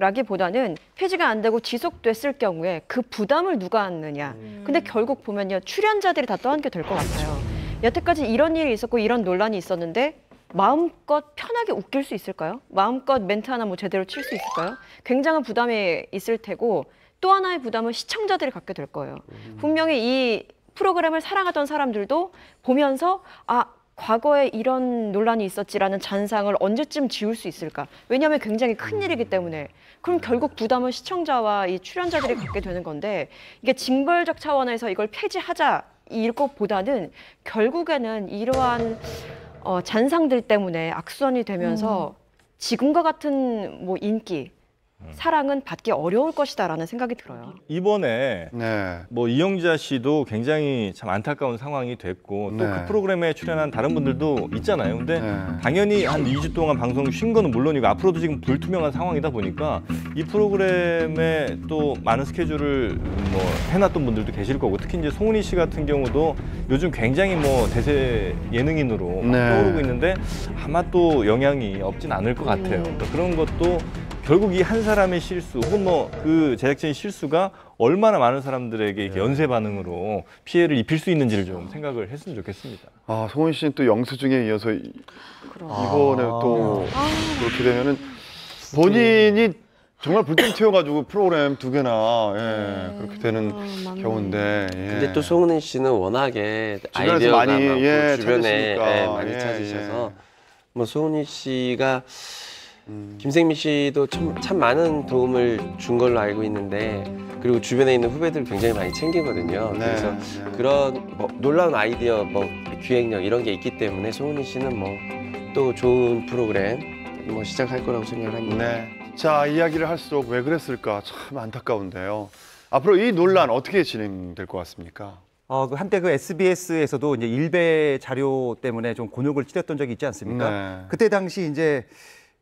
라기보다는 폐지가 안 되고 지속됐을 경우에 그 부담을 누가 안느냐. 근데 결국 보면요. 출연자들이 다 떠안게 될 것 같아요. 여태까지 이런 일이 있었고 이런 논란이 있었는데 마음껏 편하게 웃길 수 있을까요? 마음껏 멘트 하나 뭐 제대로 칠 수 있을까요? 굉장한 부담이 있을 테고 또 하나의 부담은 시청자들이 갖게 될 거예요. 분명히 이 프로그램을 사랑하던 사람들도 보면서 아 과거에 이런 논란이 있었지라는 잔상을 언제쯤 지울 수 있을까? 왜냐하면 굉장히 큰 일이기 때문에. 그럼 결국 부담은 시청자와 이 출연자들이 갖게 되는 건데 이게 징벌적 차원에서 이걸 폐지하자 일 것보다는 결국에는 이러한 잔상들 때문에 악순환이 되면서 지금과 같은 뭐 인기, 사랑은 받기 어려울 것이다라는 생각이 들어요. 이번에 네. 뭐 이영자 씨도 굉장히 참 안타까운 상황이 됐고 또 네. 그 프로그램에 출연한 다른 분들도 있잖아요. 근데 네. 당연히 한 2주 동안 방송 쉰 거는 물론이고 앞으로도 지금 불투명한 상황이다 보니까 이 프로그램에 또 많은 스케줄을 뭐 해놨던 분들도 계실 거고 특히 이제 송은이 씨 같은 경우도 요즘 굉장히 뭐 대세 예능인으로 막 네. 떠오르고 있는데 아마 또 영향이 없진 않을 것 같아요. 그러니까 그런 것도 결국 이 한 사람의 실수 혹은 뭐 그 제작진의 실수가 얼마나 많은 사람들에게 이렇게 연쇄 반응으로 피해를 입힐 수 있는지를 좀 생각을 했으면 좋겠습니다. 아, 송은 씨는 또 영수증에 이어서 이번에 또 그렇게 되면은 본인이 정말 불펜 튀어가지고 프로그램 2개나 그렇게 되는 경우인데. 예. 근데 또 송은희 씨는 워낙에 주변에서 아이디어가 많이, 많고 예, 주변에 찾으시니까. 많이 예, 찾으셔서 뭐 송은희 씨가 김생민 씨도 참 많은 도움을 준 걸로 알고 있는데 그리고 주변에 있는 후배들 굉장히 많이 챙기거든요. 네, 그래서 네. 그런 뭐 놀라운 아이디어, 뭐 기획력 이런 게 있기 때문에 송은희 씨는 뭐 또 좋은 프로그램 뭐 시작할 거라고 생각을 합니다. 네. 자, 이야기를 할수록 왜 그랬을까 참 안타까운데요. 앞으로 이 논란 어떻게 진행될 것 같습니까? 그 한때 그 SBS에서도 이제 일베 자료 때문에 좀 곤욕을 치렀던 적이 있지 않습니까? 네. 그때 당시 이제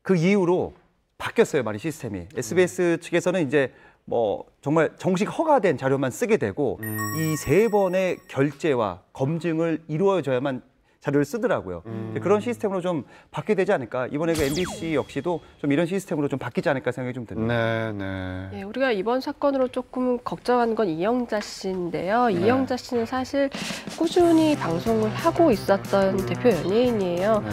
그 이후로 바뀌었어요, 많이 시스템이. SBS 측에서는 이제 뭐 정말 정식 허가된 자료만 쓰게 되고 이 3번의 결제와 검증을 이루어져야만 자료를 쓰더라고요. 그런 시스템으로 좀 바뀌게 되지 않을까. 이번에 그 MBC 역시도 좀 이런 시스템으로 좀 바뀌지 않을까 생각이 좀 듭니다. 네, 우리가 이번 사건으로 조금 걱정하는 건 이영자 씨인데요. 이영자 씨는 사실 꾸준히 방송을 하고 있었던 대표 연예인이에요.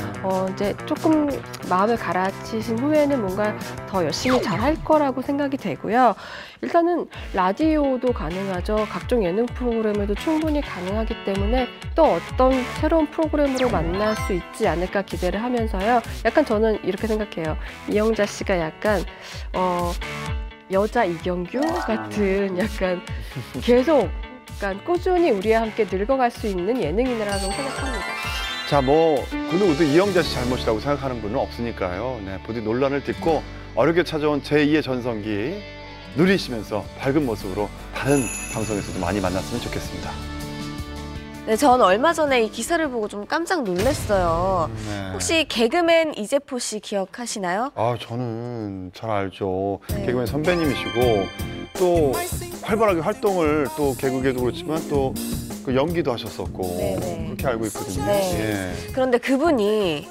이제 조금 마음을 갈아치신 후에는 뭔가 더 열심히 잘할 거라고 생각이 되고요. 일단은 라디오도 가능하죠. 각종 예능 프로그램에도 충분히 가능하기 때문에 또 어떤 새로운 프로그램으로 만날 수 있지 않을까 기대를 하면서요. 약간 저는 이렇게 생각해요. 이영자 씨가 약간 여자 이경규 같은 약간 계속 약간 꾸준히 우리와 함께 늙어갈 수 있는 예능인이라고 생각합니다. 자, 그 누구도 이영자 씨 잘못이라고 생각하는 분은 없으니까요. 네, 부디 논란을 딛고 어렵게 찾아온 제2의 전성기 누리시면서 밝은 모습으로 다른 방송에서도 많이 만났으면 좋겠습니다. 네, 전 얼마 전에 이 기사를 보고 좀 깜짝 놀랐어요. 네. 혹시 개그맨 이재포 씨 기억하시나요? 아, 저는 잘 알죠. 네. 개그맨 선배님이시고 또 활발하게 활동을 또 개그계도 그렇지만 또 그 연기도 하셨었고 네네. 그렇게 알고 있거든요. 네. 예. 그런데 그분이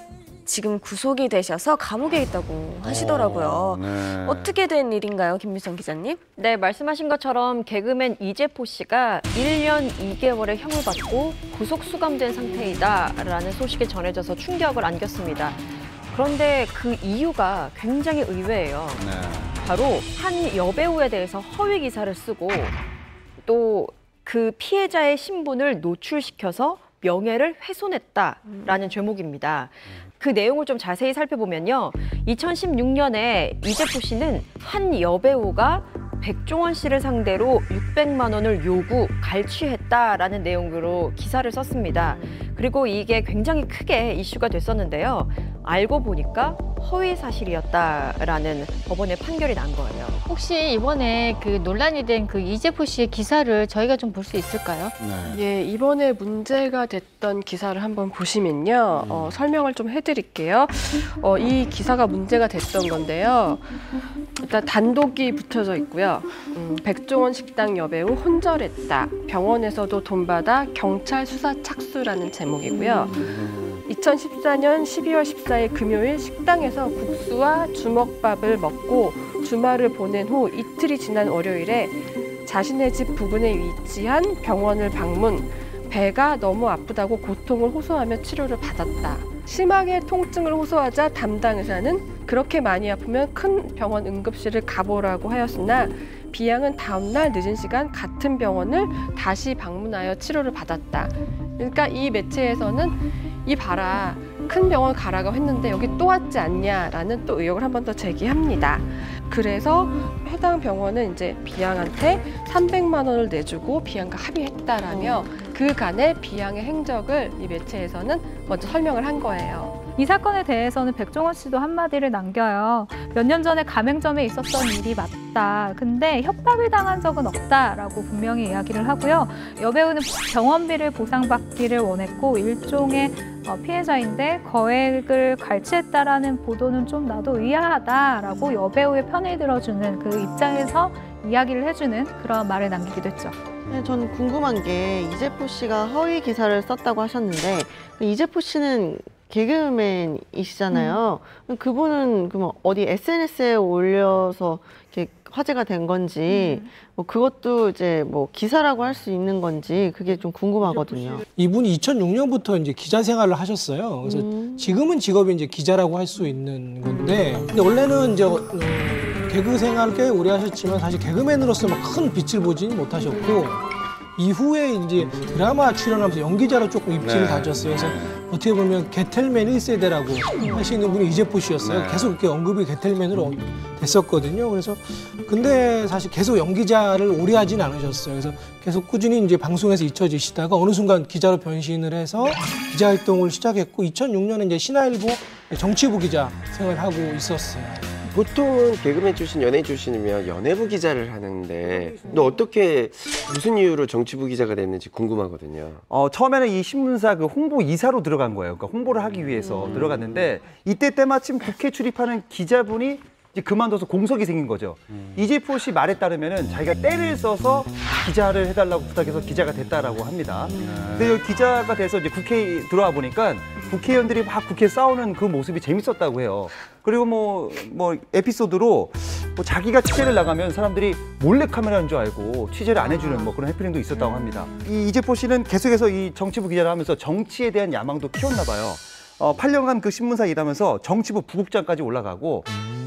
지금 구속이 되셔서 감옥에 있다고 하시더라고요. 네. 어떻게 된 일인가요, 김미선 기자님? 네, 말씀하신 것처럼 개그맨 이재포 씨가 1년 2개월의 형을 받고 구속 수감된 상태이다라는 소식이 전해져서 충격을 안겼습니다. 그런데 그 이유가 굉장히 의외예요. 네. 바로 한 여배우에 대해서 허위 기사를 쓰고 또 그 피해자의 신분을 노출시켜서 명예를 훼손했다라는 죄목입니다. 그 내용을 좀 자세히 살펴보면요. 2016년에 이재포 씨는 한 여배우가 백종원 씨를 상대로 600만 원을 요구, 갈취했다라는 내용으로 기사를 썼습니다. 그리고 이게 굉장히 크게 이슈가 됐었는데요. 알고 보니까 허위 사실이었다라는 법원의 판결이 난 거예요. 혹시 이번에 그 논란이 된 그 이재포 씨의 기사를 저희가 좀 볼 수 있을까요? 네. 예, 이번에 문제가 됐던 기사를 한번 보시면요. 설명을 좀 해드릴게요. 이 기사가 문제가 됐던 건데요. 일단 단독이 붙여져 있고요. 백종원 식당 여배우 혼절했다. 병원에서도 돈 받아 경찰 수사 착수라는 제목이고요. 2014년 12월 14일 금요일 식당에서 국수와 주먹밥을 먹고 주말을 보낸 후 이틀이 지난 월요일에 자신의 집 부근에 위치한 병원을 방문, 배가 너무 아프다고 고통을 호소하며 치료를 받았다. 심하게 통증을 호소하자 담당 의사는 그렇게 많이 아프면 큰 병원 응급실을 가보라고 하였으나 비양은 다음날 늦은 시간 같은 병원을 다시 방문하여 치료를 받았다. 그러니까 이 매체에서는 이 봐라, 큰 병원 가라고 했는데 여기 또 왔지 않냐라는 또 의혹을 한 번 더 제기합니다. 그래서 해당 병원은 이제 비양한테 300만 원을 내주고 비양과 합의했다라며 그간의 비양의 행적을 이 매체에서는 먼저 설명을 한 거예요. 이 사건에 대해서는 백종원 씨도 한마디를 남겨요. 몇 년 전에 가맹점에 있었던 일이 맞다. 근데 협박을 당한 적은 없다라고 분명히 이야기를 하고요. 여배우는 병원비를 보상받기를 원했고 일종의 피해자인데 거액을 갈취했다라는 보도는 좀 나도 의아하다라고 여배우의 편을 들어주는 그 입장에서 이야기를 해주는 그런 말을 남기기도 했죠. 네, 저는 궁금한 게 이재포 씨가 허위 기사를 썼다고 하셨는데 이재포 씨는 개그맨이시잖아요. 그분은 그럼 어디 SNS에 올려서 이렇게 화제가 된 건지 뭐 그것도 이제 뭐 기사라고 할 수 있는 건지 그게 좀 궁금하거든요. 이분이 2006년부터 이제 기자 생활을 하셨어요. 그래서 지금은 직업이 이제 기자라고 할 수 있는 건데, 근데 원래는 이제 개그 생활을 꽤 오래 하셨지만 사실 개그맨으로서 막 큰 빛을 보지는 못하셨고 이후에 이제 드라마 출연하면서 연기자로 조금 입지를 다졌어요. 그래서 어떻게 보면 게텔맨 1세대라고 할 수 있는 분이 이재포 씨였어요. 계속 이렇게 언급이 게텔맨으로 됐었거든요. 그래서 근데 사실 계속 연기자를 오래 하진 않으셨어요. 그래서 계속 꾸준히 이제 방송에서 잊혀지시다가 어느 순간 기자로 변신을 해서 기자 활동을 시작했고 2006년에 이제 신화일보 정치부 기자 생활하고 있었어요. 보통은 개그맨 출신, 연예인 출신이면 연예부 기자를 하는데 근데 어떻게 무슨 이유로 정치부 기자가 됐는지 궁금하거든요. 처음에는 이 신문사 그 홍보 이사로 들어간 거예요. 그러니까 홍보를 하기 위해서 들어갔는데 이때 때마침 국회 출입하는 기자분이 이제 그만둬서 공석이 생긴 거죠. 이재포 씨 말에 따르면은 자기가 때를 써서 기자를 해달라고 부탁해서 기자가 됐다라고 합니다. 근데 여기 기자가 돼서 이제 국회에 들어와 보니까 국회의원들이 막 국회에 싸우는 그 모습이 재밌었다고 해요. 그리고 뭐 에피소드로 뭐 자기가 취재를 나가면 사람들이 몰래 카메라인 줄 알고 취재를 안 해주는 뭐 그런 해프닝도 있었다고 합니다. 이 이재포 씨는 계속해서 이 정치부 기자를 하면서 정치에 대한 야망도 키웠나 봐요. 8년간 그 신문사 일하면서 정치부 부국장까지 올라가고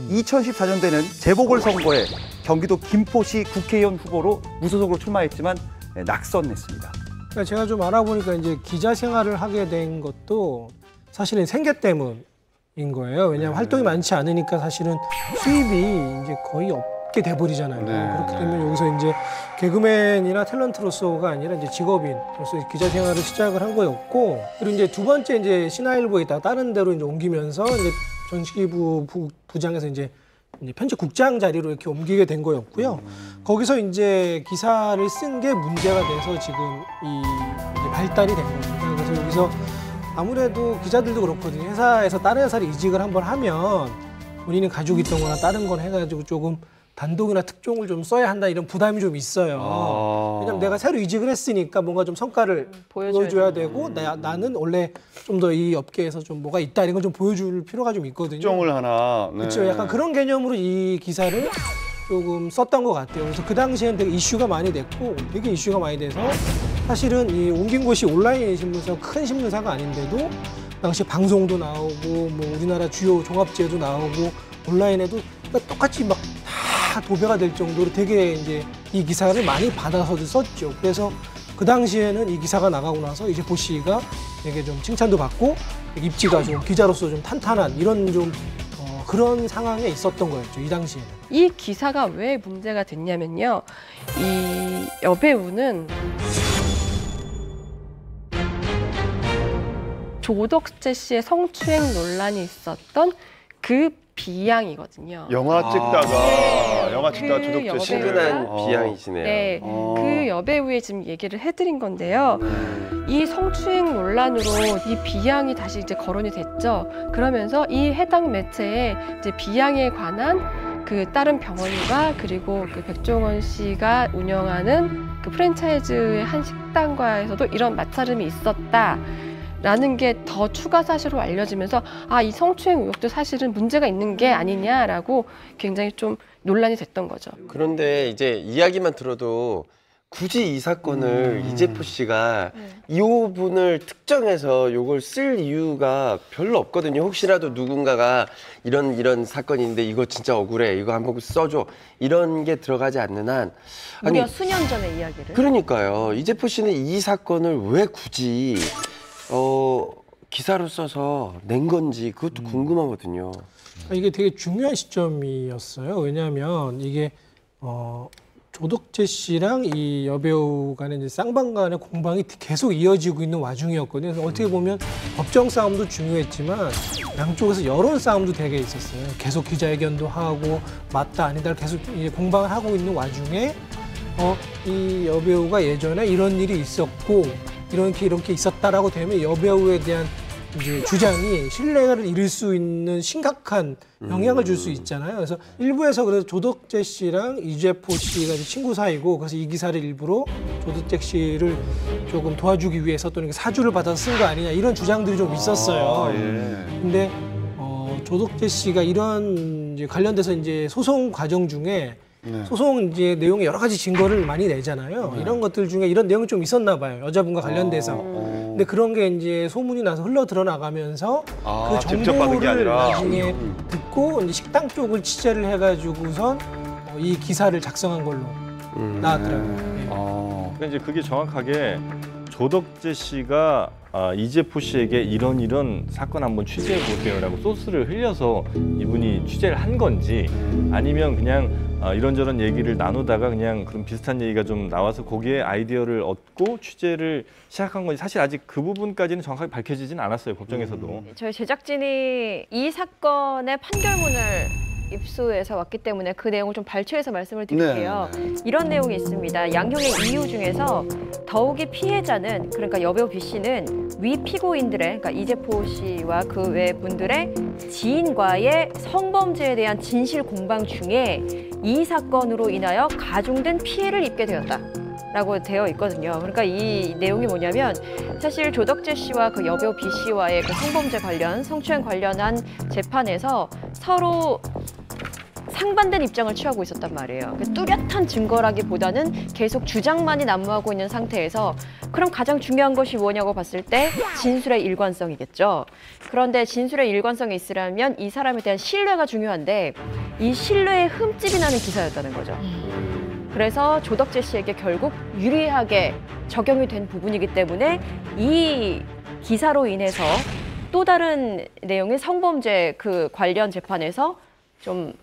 2014년도에는 재보궐선거에 경기도 김포시 국회의원 후보로 무소속으로 출마했지만 낙선했습니다. 그러니까 제가 좀 알아보니까 이제 기자 생활을 하게 된 것도 사실은 생계 때문인 거예요. 왜냐하면 활동이 많지 않으니까 사실은 수입이 이제 거의 없게 돼버리잖아요. 그렇기 때문에 여기서 이제 개그맨이나 탤런트로서가 아니라 이제 직업인으로서 기자 생활을 시작을 한 거였고, 그리고 이제 두 번째 이제 신화일보에 있다가 다른 데로 이제 옮기면서 이제 전시부 부장에서 이제 편집국장 자리로 이렇게 옮기게 된 거였고요. 거기서 이제 기사를 쓴 게 문제가 돼서 지금 이제 발달이 된 겁니다. 그래서 여기서 아무래도 기자들도 그렇거든요. 회사에서 다른 회사를 이직을 한번 하면 본인이 가지고 있던 거나 다른 건 해가지고 조금 단독이나 특종을 좀 써야 한다 이런 부담이 좀 있어요. 왜냐면 내가 새로 이직을 했으니까 뭔가 좀 성과를 보여줘야 되고 나는 원래 좀 더 이 업계에서 좀 뭐가 있다 이런 걸 좀 보여줄 필요가 좀 있거든요. 특종을 하나. 네. 그렇죠. 약간 그런 개념으로 이 기사를 조금 썼던 것 같아요. 그래서 그 당시에는 되게 이슈가 많이 됐고 되게 이슈가 많이 돼서 사실은 이 옮긴 곳이 온라인 신문사 큰 신문사가 아닌데도 당시 방송도 나오고 뭐 우리나라 주요 종합지에도 나오고 온라인에도 똑같이 막 다 도배가 될 정도로 되게 이제 이 기사를 많이 받아서 썼죠. 그래서 그 당시에는 이 기사가 나가고 나서 이재포 씨가 되게 좀 칭찬도 받고 입지가 좀 기자로서 좀 탄탄한 이런 좀 그런 상황에 있었던 거였죠. 이 당시에는. 이 기사가 왜 문제가 됐냐면요. 이 여배우는 조덕재 씨의 성추행 논란이 있었던 그 비양이거든요. 영화 찍다가 영화 찍다가 조덕재 씨 친근한 비양이시네요. 네, 그 여배우의 지금 얘기를 해드린 건데요. 이 성추행 논란으로 이 비양이 다시 이제 거론이 됐죠. 그러면서 이 해당 매체에 이제 비양에 관한 그 다른 병원과 그리고 그 백종원 씨가 운영하는 그 프랜차이즈의 한 식당과에서도 이런 마찰음이 있었다. 라는 게 더 추가 사실로 알려지면서 이 성추행 의혹도 사실은 문제가 있는 게 아니냐라고 굉장히 좀 논란이 됐던 거죠. 그런데 이제 이야기만 들어도 굳이 이 사건을 이재포 씨가 이 부분을 특정해서 이걸 쓸 이유가 별로 없거든요. 혹시라도 누군가가 이런 사건인데 이거 진짜 억울해, 이거 한번 써줘, 이런 게 들어가지 않는 한 무려 수년 전의 이야기를. 그러니까요. 이재포 씨는 이 사건을 왜 굳이 기사로 써서 낸 건지 그것도 궁금하거든요. 이게 되게 중요한 시점이었어요. 왜냐하면 이게 조덕재 씨랑 이 여배우 간의 이제 쌍방 간의 공방이 계속 이어지고 있는 와중이었거든요. 그래서 어떻게 보면 법정 싸움도 중요했지만 양쪽에서 여론 싸움도 되게 있었어요. 계속 기자회견도 하고 맞다 아니다 계속 이제 공방을 하고 있는 와중에 이 여배우가 예전에 이런 일이 있었고 이렇게 있었다라고 되면 여배우에 대한 이제 주장이 신뢰를 잃을 수 있는 심각한 영향을 줄 수 있잖아요. 그래서 일부에서 그래서 조덕재 씨랑 이재포 씨가 친구 사이고 그래서 이 기사를 일부러 조덕재 씨를 조금 도와주기 위해서 또는 사주를 받아서 쓴 거 아니냐 이런 주장들이 좀 있었어요. 근데 조덕재 씨가 이런 이제 관련돼서 이제 소송 과정 중에 소송 이제 내용에 여러 가지 증거를 많이 내잖아요. 이런 것들 중에 이런 내용이 좀 있었나 봐요. 여자분과 관련돼서. 근데 그런 게 이제 소문이 나서 흘러 들어나가면서 그 직접 받은 게 정보를 아니라. 나중에 듣고 이제 식당 쪽을 취재를 해가지고선 이 기사를 작성한 걸로 나왔더라고요. 그러니까 이제 그게 정확하게 조덕재 씨가 이재포 씨에게 이런 사건 한번 취재해 보세요라고 소스를 흘려서 이분이 취재를 한 건지 아니면 그냥 이런저런 얘기를 나누다가 그냥 그런 비슷한 얘기가 좀 나와서 거기에 아이디어를 얻고 취재를 시작한 건지 사실 아직 그 부분까지는 정확하게 밝혀지진 않았어요. 법정에서도. 저희 제작진이 이 사건의 판결문을 입수해서 왔기 때문에 그 내용을 좀 발췌해서 말씀을 드릴게요. 이런 내용이 있습니다. 양형의 이유 중에서 더욱이 피해자는, 그러니까 여배우 B 씨는 위 피고인들의, 그러니까 이재포 씨와 그 외 분들의 지인과의 성범죄에 대한 진실 공방 중에 이 사건으로 인하여 가중된 피해를 입게 되었다. 라고 되어 있거든요. 그러니까 이 내용이 뭐냐면 사실 조덕재 씨와 그 여배우 B 씨와의 그 성범죄 관련, 성추행 관련한 재판에서 서로 상반된 입장을 취하고 있었단 말이에요. 뚜렷한 증거라기보다는 계속 주장만이 난무하고 있는 상태에서 그럼 가장 중요한 것이 뭐냐고 봤을 때 진술의 일관성이겠죠. 그런데 진술의 일관성이 있으려면 이 사람에 대한 신뢰가 중요한데 이 신뢰에 흠집이 나는 기사였다는 거죠. 그래서 조덕재 씨에게 결국 유리하게 적용이 된 부분이기 때문에 이 기사로 인해서 또 다른 내용의 성범죄 그 관련 재판에서 좀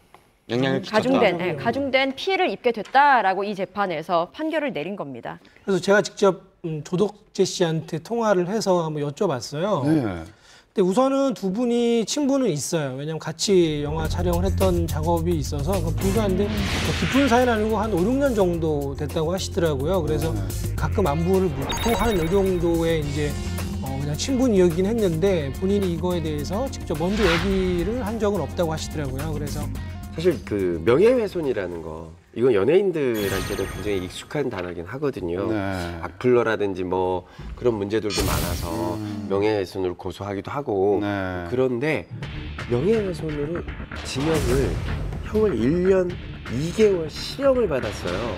가중된 피해를 입게 됐다라고 이 재판에서 판결을 내린 겁니다. 그래서 제가 직접 조덕재 씨한테 통화를 해서 한번 여쭤봤어요. 근데 우선은 두 분이 친분은 있어요. 왜냐하면 같이 영화 촬영을 했던 작업이 있어서 불가한데 깊은 사이는 아니고 한 5, 6년 정도 됐다고 하시더라고요. 그래서 가끔 안부를 묻고 하는 이 정도의 이제 그냥 친분이었긴 했는데 본인이 이거에 대해서 직접 먼저 얘기를 한 적은 없다고 하시더라고요. 그래서 사실 그 명예훼손이라는 거 이건 연예인들한테도 굉장히 익숙한 단어긴 하거든요. 악플러라든지 뭐 그런 문제들도 많아서 명예훼손으로 고소하기도 하고 그런데 명예훼손으로 형을 1년 2개월 실형을 받았어요.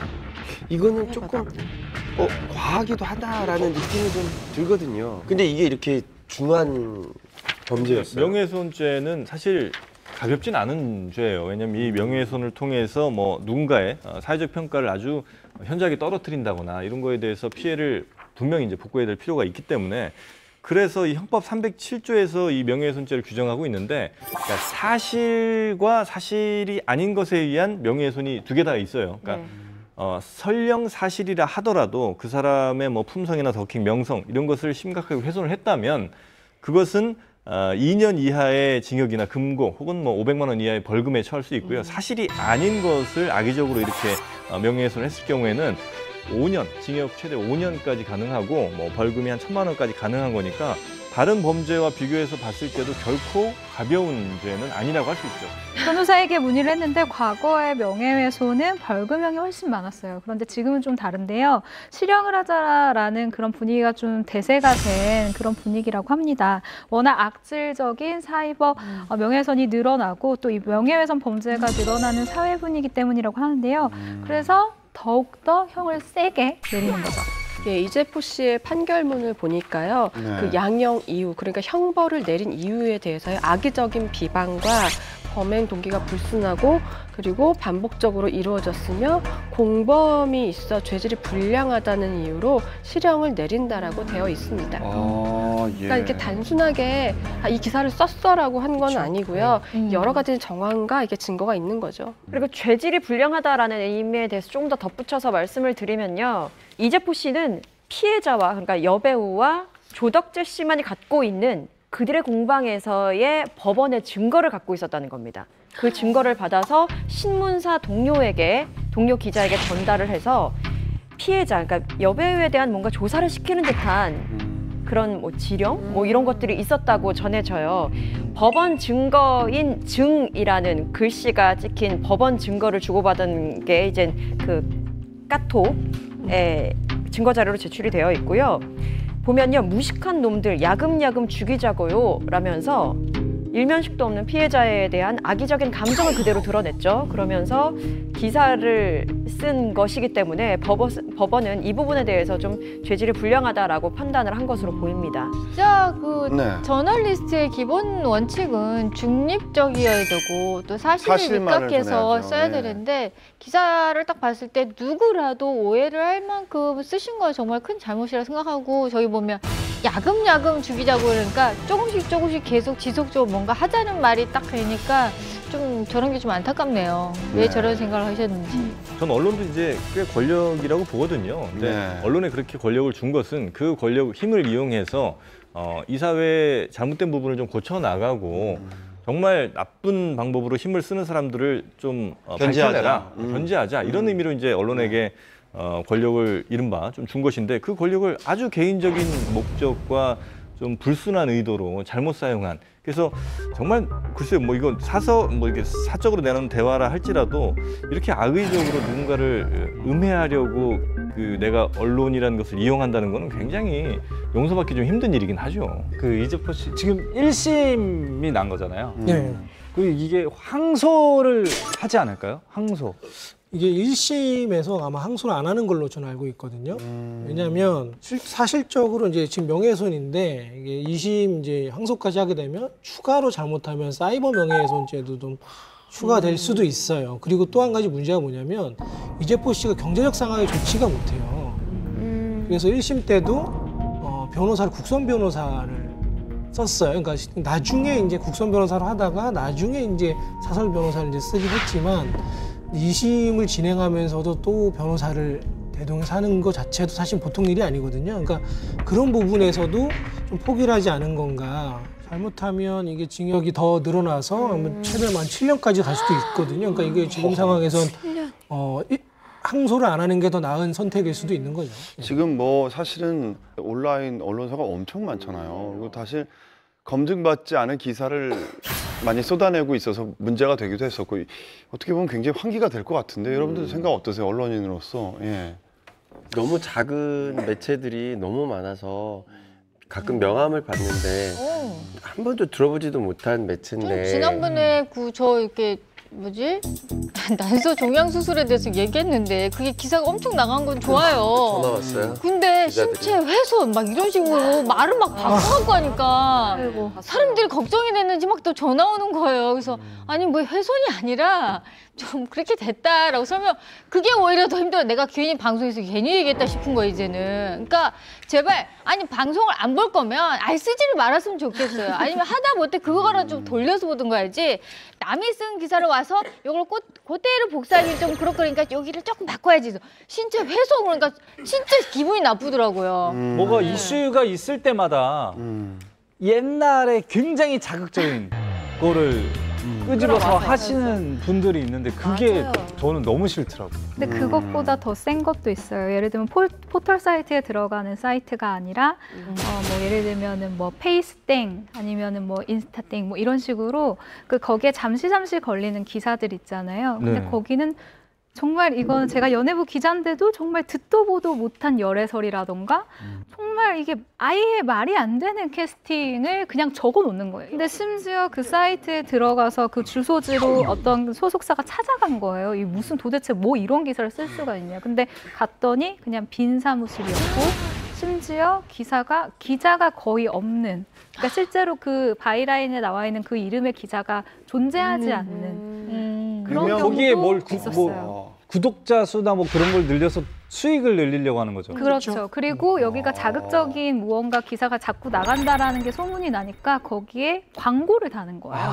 이거는 조금 과하기도 하다라는 느낌이 좀 들거든요. 근데 이게 이렇게 중한 범죄였어요. 명예훼손죄는 사실 가볍진 않은 죄예요. 왜냐하면 이 명예훼손을 통해서 뭐 누군가의 사회적 평가를 아주 현저하게 떨어뜨린다거나 이런 거에 대해서 피해를 분명히 이제 복구해야 될 필요가 있기 때문에 그래서 이 형법 307조에서 이 명예훼손죄를 규정하고 있는데 그러니까 사실과 사실이 아닌 것에 의한 명예훼손이 두 개 다 있어요. 그러니까 설령 사실이라 하더라도 그 사람의 뭐 품성이나 더킹, 명성 이런 것을 심각하게 훼손을 했다면 그것은 2년 이하의 징역이나 금고 혹은 뭐 500만 원 이하의 벌금에 처할 수 있고요. 사실이 아닌 것을 악의적으로 이렇게 명예훼손을 했을 경우에는 5년, 징역 최대 5년까지 가능하고 뭐 벌금이 한 1,000만 원까지 가능한 거니까 다른 범죄와 비교해서 봤을 때도 결코 가벼운 죄는 아니라고 할 수 있죠. 변호사에게 문의를 했는데 과거의 명예훼손은 벌금형이 훨씬 많았어요. 그런데 지금은 좀 다른데요. 실형을 하자라는 그런 분위기가 좀 대세가 된 그런 분위기라고 합니다. 워낙 악질적인 사이버 명예훼손이 늘어나고 또 이 명예훼손 범죄가 늘어나는 사회 분위기 때문이라고 하는데요. 그래서 더욱더 형을 세게 내리는 거죠. 예, 이재포 씨의 판결문을 보니까요. 그 양형 이유, 그러니까 형벌을 내린 이유에 대해서의 악의적인 비방과 범행 동기가 불순하고 그리고 반복적으로 이루어졌으며 공범이 있어 죄질이 불량하다는 이유로 실형을 내린다라고 되어 있습니다. 그러니까 이렇게 단순하게 이 기사를 썼어라고 한 건 아니고요. 여러 가지 정황과 이게 증거가 있는 거죠. 그리고 죄질이 불량하다라는 의미에 대해서 조금 더 덧붙여서 말씀을 드리면요. 이재포 씨는 피해자와 그러니까 여배우와 조덕재 씨만이 갖고 있는 그들의 공방에서의 법원의 증거를 갖고 있었다는 겁니다. 그 증거를 받아서 신문사 동료 기자에게 전달을 해서 피해자, 그러니까 여배우에 대한 뭔가 조사를 시키는 듯한 그런 뭐 지령, 뭐 이런 것들이 있었다고 전해져요. 법원 증거인 증이라는 글씨가 찍힌 법원 증거를 주고받은 게 이제 그 카톡에 증거 자료로 제출이 되어 있고요. 보면요, 무식한 놈들 야금야금 죽이자고요 라면서 일면식도 없는 피해자에 대한 악의적인 감정을 그대로 드러냈죠. 그러면서 기사를 쓴 것이기 때문에 법원은 이 부분에 대해서 좀 죄질이 불량하다라고 판단을 한 것으로 보입니다. 진짜 그 저널리스트의 기본 원칙은 중립적이어야 되고 또 사실을 입각해서 써야 되는데 기사를 딱 봤을 때 누구라도 오해를 할 만큼 쓰신 거 정말 큰 잘못이라 생각하고 저희 보면 야금야금 죽이자고 그러니까 조금씩 계속 지속적으로 뭔가 하자는 말이 딱 되니까 좀 저런 게 좀 안타깝네요. 왜 저런 생각을 하셨는지. 전 언론도 이제 꽤 권력이라고 보거든요. 근데 언론에 그렇게 권력을 준 것은 그 권력 힘을 이용해서 이 사회의 잘못된 부분을 좀 고쳐 나가고 정말 나쁜 방법으로 힘을 쓰는 사람들을 좀 견제하자. 견제하자 이런 의미로 이제 언론에게 권력을 이른바 좀 준 것인데 그 권력을 아주 개인적인 목적과 좀 불순한 의도로 잘못 사용한. 그래서 정말 글쎄요, 뭐 이건 이게 사적으로 내놓은 대화라 할지라도 이렇게 악의적으로 누군가를 음해하려고 그 내가 언론이라는 것을 이용한다는 거는 굉장히 용서받기 좀 힘든 일이긴 하죠. 그 이재포 씨 지금 1심이 난 거잖아요. 네. 그 이게 항소를 하지 않을까요? 항소. 이게 1심에서 아마 항소를 안 하는 걸로 저는 알고 있거든요. 왜냐하면 사실적으로 이제 지금 명예훼손인데 이게 2심 이제 항소까지 하게 되면 추가로 잘못하면 사이버 명예훼손죄도 좀 추가될 수도 있어요. 그리고 또 한 가지 문제가 뭐냐면 이재포 씨가 경제적 상황이 좋지가 못해요. 그래서 1심 때도 변호사를 국선 변호사를 썼어요. 그러니까 나중에 이제 국선 변호사를 하다가 나중에 이제 사설 변호사를 이제 쓰긴 했지만 2심을 진행하면서도 또 변호사를 대동해서 하는 것 자체도 사실 보통 일이 아니거든요. 그러니까 그런 부분에서도 좀 포기를 하지 않은 건가. 잘못하면 이게 징역이 더 늘어나서 최대 한 7년까지 갈 수도 있거든요. 그러니까 이게 지금 상황에선 항소를 안 하는 게 더 나은 선택일 수도 있는 거죠. 지금 뭐 사실은 온라인 언론사가 엄청 많잖아요. 그리고 사실 검증받지 않은 기사를 많이 쏟아내고 있어서 문제가 되기도 했었고 어떻게 보면 굉장히 환기가 될 것 같은데 여러분들 생각 어떠세요? 언론인으로서. 예. 너무 작은 매체들이 너무 많아서 가끔 명함을 받는데 한 번도 들어보지도 못한 매체인데. 지난번에 저 이렇게 뭐지? 난소 종양 수술에 대해서 얘기했는데 그게 기사가 엄청 나간 건 좋아요. 전화 왔어요? 근데 기자들이. 신체 훼손 막 이런 식으로 말을 막 바꿔갖고 하니까 사람들이 걱정이 됐는지 막 또 전화 오는 거예요. 그래서 아니 뭐 훼손이 아니라 좀 그렇게 됐다라고 설명. 그게 오히려 더 힘들어. 내가 괜히 방송에서 괜히 얘기했다 싶은 거야 이제는. 그러니까 제발 아니 방송을 안 볼 거면 아예 쓰지를 말았으면 좋겠어요. 아니면 하다 못해 그거를 좀 돌려서 보든가 해야지. 남이 쓴 기사를 와서 이걸 그대로 복사하기 좀 그렇고 그러니까 여기를 조금 바꿔야지. 신체 훼손 그러니까 진짜 기분이 나쁘더라고요. 뭐가 이슈가 있을 때마다 옛날에 굉장히 자극적인 거를 끄집어서 하시는 분들이 있는데 그게 맞아요. 저는 너무 싫더라고요. 근데 그것보다 더 센 것도 있어요. 예를 들면 포털 사이트에 들어가는 사이트가 아니라 뭐 예를 들면은 뭐 페이스땡 아니면은 뭐 인스타땡 뭐 이런 식으로 거기에 잠시 걸리는 기사들 있잖아요. 근데 네. 거기는 정말 이건 제가 연예부 기자인데도 정말 듣도 보도 못한 열애설이라던가 정말 이게 아예 말이 안 되는 캐스팅을 그냥 적어 놓는 거예요. 근데 심지어 그 사이트에 들어가서 그 주소지로 어떤 소속사가 찾아간 거예요. 이 무슨 도대체 뭐 이런 기사를 쓸 수가 있냐. 근데 갔더니 그냥 빈 사무실이었고 심지어 기자가 거의 없는, 그러니까 실제로 그 바이라인에 나와 있는 그 이름의 기자가 존재하지 않는 그런 경우도 거기에 뭘 있었어요. 구독자 수나 뭐 그런 걸 늘려서 수익을 늘리려고 하는 거죠. 그렇죠. 그리고 여기가 자극적인 무언가 기사가 자꾸 나간다라는 게 소문이 나니까 거기에 광고를 다는 거예요.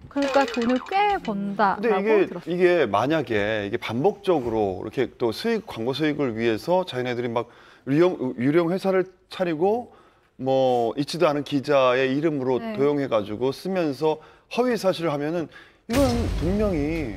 그러니까 돈을 꽤 번다라고 근데 들었어요. 이게 만약에 이게 반복적으로 이렇게 또 광고 수익을 위해서 자기네들이 막 유령 회사를 차리고 뭐 있지도 않은 기자의 이름으로 네. 도용해가지고 쓰면서 허위 사실을 하면은 이건 분명히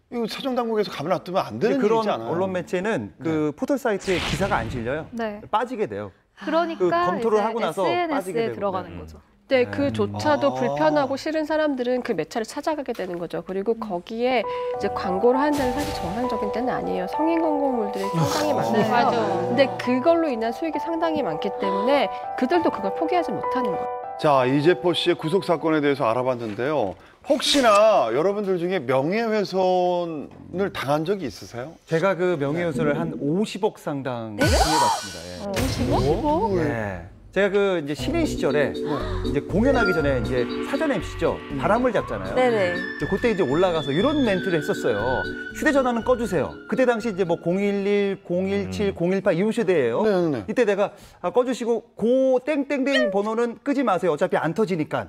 이거 사정당국에서 가만 놔두면 안 되는 그런 일이지 않아요? 언론 매체는 그 포털 사이트에 기사가 안 실려요. 네. 빠지게 돼요. 그러니까 그 검토를 이제 하고 나서 빠지게 SNS에 되고. 들어가는 거죠. 네, 그조차도 불편하고 싫은 사람들은 그 매체를 찾아가게 되는 거죠. 그리고 거기에 이제 광고를 하는 데는 사실 정상적인 때는 아니에요. 성인 광고물들이 상당히 많아요. 맞아. 근데 그걸로 인한 수익이 상당히 많기 때문에 그들도 그걸 포기하지 못하는 거예요. 자, 이재포 씨의 구속 사건에 대해서 알아봤는데요. 혹시나 여러분들 중에 명예훼손을 당한 적이 있으세요? 제가 그 명예훼손을 한 50억 상당 당해봤습니다. 예. 50억? 네. 제가 그 이제 신인 시절에 이제 공연하기 전에 이제 사전 MC죠. 바람을 잡잖아요. 네네. 이제 그때 이제 올라가서 이런 멘트를 했었어요. 휴대전화는 꺼주세요. 그때 당시 이제 뭐 011, 017, 018 이런 세대예요. 네네. 이때 내가 꺼주시고 고 땡땡땡 번호는 끄지 마세요. 어차피 안 터지니까.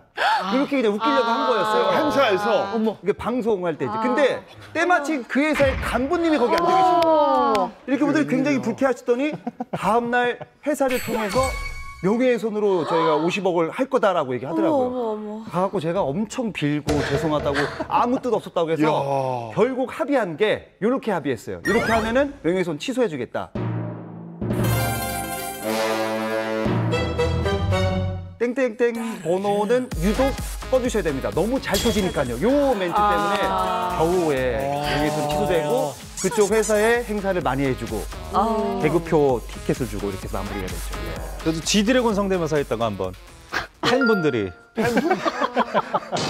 이렇게 이제 웃기려고 한 거였어요. 행사에서. 어머, 이게 방송할 때 이제. 근데 때마침 그 회사의 간부님이 거기 앉아 계신 거예요. 이렇게 분들이 굉장히 불쾌하시더니 다음날 회사를 통해서 명예훼손으로 저희가 50억을 할 거다라고 얘기하더라고요. 어머, 어머. 가갖고 제가 엄청 빌고 죄송하다고 아무 뜻 없었다고 해서 결국 합의한 게 이렇게 합의했어요. 이렇게 하면은 명예훼손 취소해주겠다. 땡땡땡 번호는 유독 써주셔야 됩니다. 너무 잘 터지니까요. 요 멘트 때문에 겨우에 명예훼손 취소되고 그쪽 회사에 행사를 많이 해주고 개그표 티켓을 주고 이렇게 마무리가 됐죠. 저도 G드래곤 성대모사 했다가 한번 팬분들이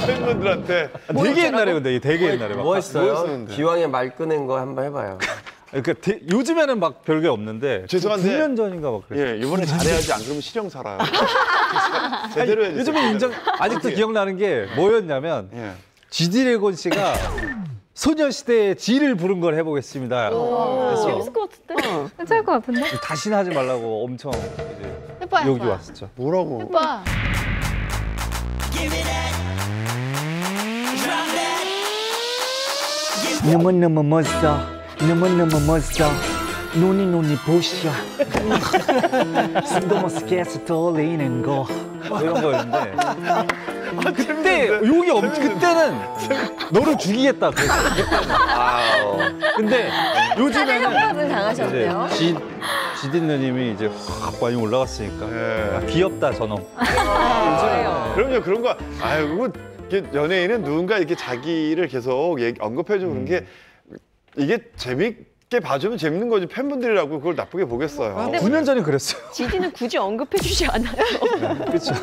팬분들한테 되게 옛날에 근데 되게 옛날에 막 뭐 했어요? 기왕에 말 꺼낸 거 한번 해봐요. 그러니까 요즘에는 막 별게 없는데 죄송한데 9년 전인가 막 그랬어요. 예, 이번에 잘해야지 안 그러면 실형 살아요. 제대로 해야 요즘은 인정 아직도 기억나는 게 뭐였냐면 예. G드래곤 씨가 소녀시대의 G를 부른 걸 해보겠습니다. 그래서 재밌을 것 같은데? 괜찮을 것 같은데? 다시는 하지 말라고 엄청 이제 해봐, 여기 해봐. 왔었죠. 뭐라고? 해봐. 너무너무 멋져. 너무너무 멋져. 눈이 부셔. 숨도 못 쉬겠어 돌리는 거. 뭐 이런 거였는데 그때 욕이 그때는 너를 죽이겠다 그랬어요. 근데 요즘에는 협박을 당하셨네요. 지딘 누님이 이제 확 많이 올라갔으니까 예. 아, 귀엽다 저놈. 그럼요, 그런 거. 아유, 그거 이게 연예인은 누군가 이렇게 자기를 계속 언급해주고 그런 게 이게 재밌게 봐주면 재밌는 거지 팬분들이라고 그걸 나쁘게 보겠어요. 9년 전에 그랬어요. 지디는 굳이 언급해주지 않아요. 그렇죠.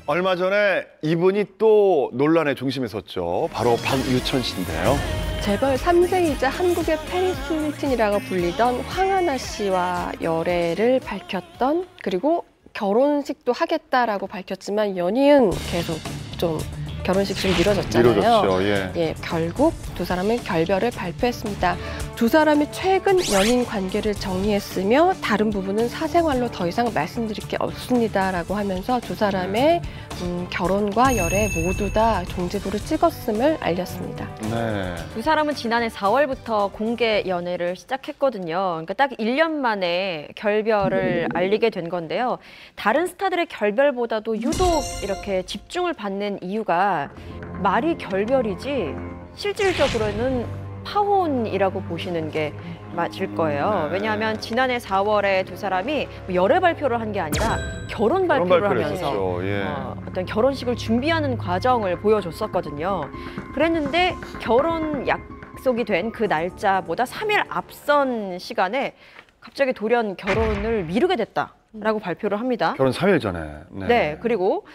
얼마 전에 이분이 또 논란의 중심에 섰죠. 바로 박유천 씨인데요. 재벌 3세이자 한국의 페리스 힐튼이라고 불리던 황하나 씨와 열애를 밝혔던, 그리고 결혼식도 하겠다라고 밝혔지만 연이은 계속 좀 결혼식 좀 미뤄졌잖아요. 미뤄졌죠. 예. 예, 결국 두 사람은 결별을 발표했습니다. 두 사람이 최근 연인 관계를 정리했으며 다른 부분은 사생활로 더 이상 말씀드릴 게 없습니다라고 하면서 두 사람의 결혼과 열애 모두 다 종지부를 찍었음을 알렸습니다. 네. 두 사람은 지난해 4월부터 공개 연애를 시작했거든요. 그러니까 딱 1년 만에 결별을 알리게 된 건데요. 다른 스타들의 결별보다도 유독 이렇게 집중을 받는 이유가 말이 결별이지 실질적으로는 파혼이라고 보시는 게 맞을 거예요. 왜냐하면 지난해 4월에 두 사람이 열애 발표를 한 게 아니라 결혼 발표를 하면서 했었죠. 예. 어떤 결혼식을 준비하는 과정을 보여줬었거든요. 그랬는데 결혼 약속이 된 그 날짜보다 3일 앞선 시간에 갑자기 돌연 결혼을 미루게 됐다라고 발표를 합니다. 결혼 3일 전에. 네, 그리고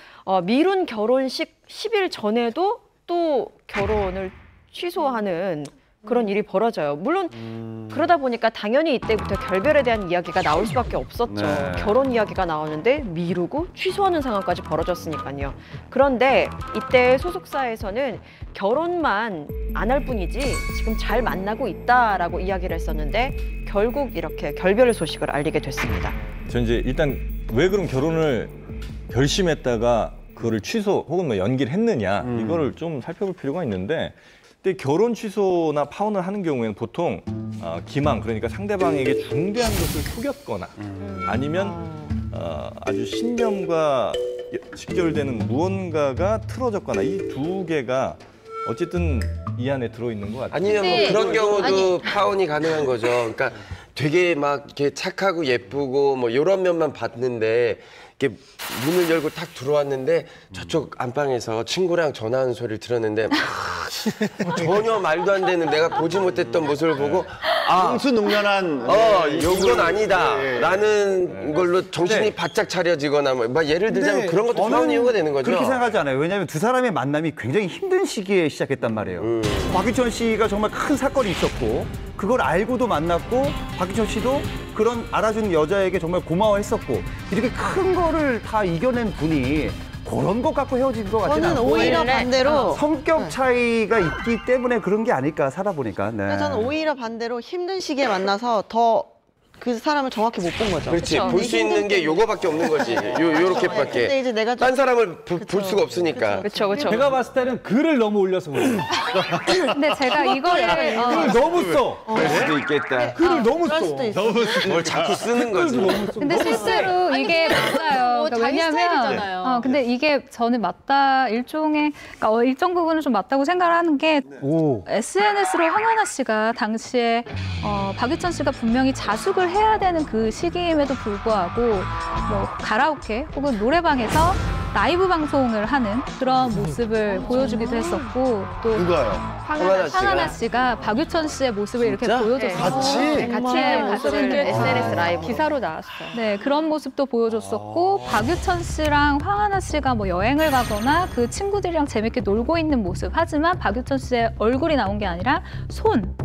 미룬 결혼식 10일 전에도 또 결혼을 취소하는 그런 일이 벌어져요. 물론 그러다 보니까 당연히 이때부터 결별에 대한 이야기가 나올 수밖에 없었죠. 네. 결혼 이야기가 나오는데 미루고 취소하는 상황까지 벌어졌으니까요. 그런데 이때 소속사에서는 결혼만 안 할 뿐이지 지금 잘 만나고 있다라고 이야기를 했었는데 결국 이렇게 결별 소식을 알리게 됐습니다. 저 이제 일단 왜 그럼 결혼을 결심했다가 그거를 취소 혹은 뭐 연기를 했느냐 이거를 좀 살펴볼 필요가 있는데, 근데 결혼 취소나 파혼을 하는 경우에는 보통 기망, 그러니까 상대방에게 중대한 것을 속였거나 아니면 아주 신념과 직결되는 무언가가 틀어졌거나 이 두 개가 어쨌든 이 안에 들어있는 것 같아요. 아니면 뭐 그런 경우도 파혼이 가능한 거죠. 그러니까 되게 막 이렇게 착하고 예쁘고 뭐 이런 면만 봤는데 이렇게 문을 열고 탁 들어왔는데 저쪽 안방에서 친구랑 전화하는 소리를 들었는데 전혀 말도 안 되는 내가 보지 못했던 모습을 보고 흥수능란한 이건 아니다 라는 걸로 정신이 바짝 차려지거나 뭐 예를 들자면 그런 것도 파혼 이유가 되는 거죠. 그렇게 생각하지 않아요. 왜냐하면 두 사람의 만남이 굉장히 힘든 시기에 시작했단 말이에요. 박유천 씨가 정말 큰 사건이 있었고 그걸 알고도 만났고 박유천 씨도 그런 알아준 여자에게 정말 고마워했었고 이렇게 큰 거를 다 이겨낸 분이 그런 것 갖고 헤어진 것 같지는 저는 않고 오히려 반대로 성격 차이가 있기 때문에 그런 게 아닐까 살아보니까. 네. 저는 오히려 반대로 힘든 시기에 만나서 더 그 사람을 정확히 못 본 거죠. 그렇지. 볼 수 있는 게 요거밖에 없는 거지. 요렇게밖에. 근데 이제 내가 딴 사람을 볼 수가 없으니까. 그렇죠. 제가 봤을 때는 글을 너무 올려서 그래요. 근데 제가 이거를 글을 너무 써. 그럴 수도 있겠다. 글을 너무 그럴 써. 수도 있어. 뭘 자꾸 쓰는 거지. 근데 실제로 이게 맞아요. 그러니까 자기 스타일이잖아요. 근데 이게 저는 맞다 일종의 그러니까 일정 부분은 좀 맞다고 생각을 하는 게 SNS로 황하나 씨가 당시에 박유천 씨가 분명히 자숙을 해야 되는 그 시기임에도 불구하고 뭐 가라오케 혹은 노래방에서 라이브 방송을 하는 그런 모습을 보여주기도 했었고 또 누가요? 황하나 씨가 박유천 씨의 모습을 이렇게 보여줬어요. 같이? 네, 같이 모습을 SNS 라이브 기사로 나왔어요. 네, 그런 모습도 보여줬었고 박유천 씨랑 황하나 씨가 뭐 여행을 가거나 그 친구들이랑 재밌게 놀고 있는 모습. 하지만 박유천 씨의 얼굴이 나온 게 아니라 손.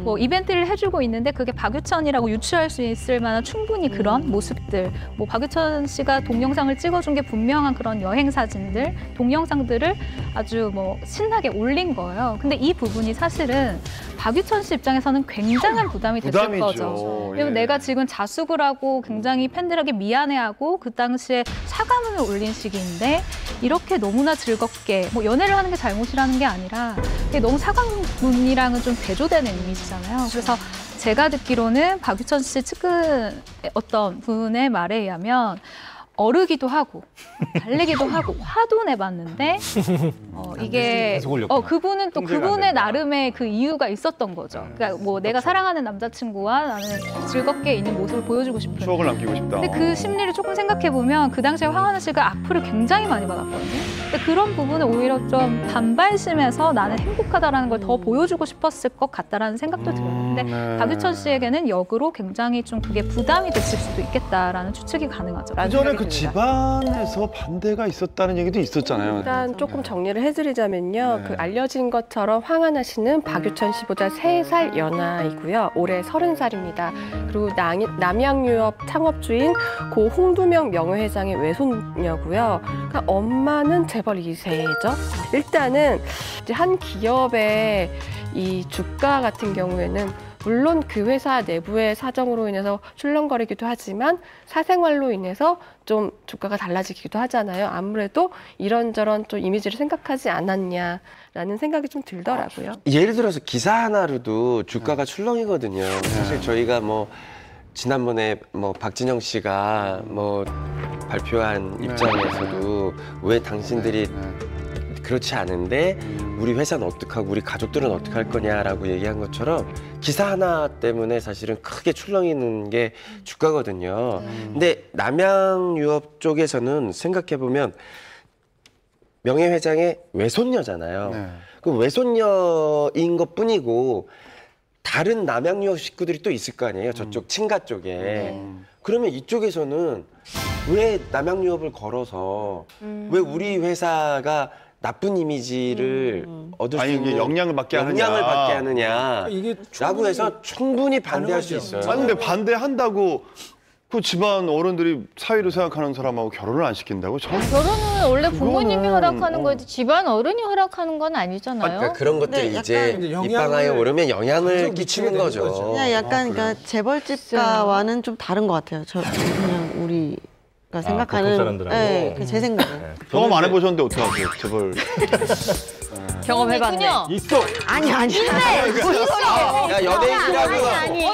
뭐 이벤트를 해주고 있는데 그게 박유천이라고 유추할 수 있을 만한 충분히 그런 모습들. 뭐 박유천 씨가 동영상을 찍어준 게 분명한 그런 여행 사진들, 동영상들을 아주 뭐 신나게 올린 거예요. 근데 이 부분이 사실은 박유천 씨 입장에서는 굉장한 부담이 됐을 부담이죠. 거죠. 예. 왜냐면 내가 지금 자숙을 하고 굉장히 팬들에게 미안해하고 그 당시에 사과문을 올린 시기인데 이렇게 너무나 즐겁게 뭐 연애를 하는 게 잘못이라는 게 아니라 이게 너무 사과문이랑은 좀 대조되는 이미지잖아요. 그래서 제가 듣기로는 박유천 씨 측근의 어떤 분의 말에 의하면 어르기도 하고 달래기도 하고 화도 내봤는데 이게 그분은 또 그분의 나름의 그 이유가 있었던 거죠. 그러니까 뭐 내가 사랑하는 남자친구와 나는 즐겁게 있는 모습을 보여주고 싶은 추억을 남기고 싶다. 근데 그 심리를 조금 생각해 보면 그 당시에 황하나 씨가 악플을 굉장히 많이 받았거든요. 근데 그런 부분은 오히려 좀 반발심에서 나는 행복하다라는 걸 더 보여주고 싶었을 것 같다라는 생각도 들어요. 근데 네. 박유천 씨에게는 역으로 굉장히 좀 그게 부담이 됐을 수도 있겠다라는 추측이 가능하죠. 그 전에 그 집안에서 반대가 있었다는 얘기도 있었잖아요. 일단 조금 정리를 해드리자면요. 네. 그 알려진 것처럼 황하나 씨는 박유천 씨보다 3살 연하이고요. 올해 30살입니다. 그리고 남양유업 창업주인 고 홍두명 명예회장의 외손녀고요. 그러니까 엄마는 재벌 2세죠. 일단은 이제 한 기업의 이 주가 같은 경우에는 물론 그 회사 내부의 사정으로 인해서 출렁거리기도 하지만 사생활로 인해서 좀 주가가 달라지기도 하잖아요. 아무래도 이런저런 좀 이미지를 생각하지 않았냐라는 생각이 좀 들더라고요. 예를 들어서 기사 하나로도 주가가 출렁이거든요. 사실 저희가 뭐 지난번에 뭐 박진영 씨가 뭐 발표한 입장에서도 왜 당신들이 그렇지 않은데 우리 회사는 어떡하고 우리 가족들은 어떻게 할 거냐라고 얘기한 것처럼 기사 하나 때문에 사실은 크게 출렁이는 게 주가거든요. 근데 남양유업 쪽에서는 생각해보면 명예회장의 외손녀잖아요. 네. 그 외손녀인 것뿐이고 다른 남양유업 식구들이 또 있을 거 아니에요. 저쪽 친가 쪽에. 그러면 이쪽에서는 왜 남양유업을 걸어서 왜 우리 회사가 나쁜 이미지를 얻을 수 있는 영향을 받게 하느냐. 이게 라고 해서 충분히 반대할 수 있어요. 아니 근데 반대한다고 그 집안 어른들이 사위로 생각하는 사람하고 결혼을 안 시킨다고? 결혼은 원래 부모님이 허락하는 거지 집안 어른이 허락하는 건 아니잖아요. 그러니까 그런 것들이 이제 입방아에 오르면 영향을 끼치는 거죠. 그냥 약간 그러니까 재벌집가와는 좀 다른 것 같아요. 그냥 우리가 생각하는 사람들하고. 제 생각은. 경험 안 해보셨는데 어떻게 하세요? 재벌 경험해봤네. 있어. 아니. 야 연예인이라고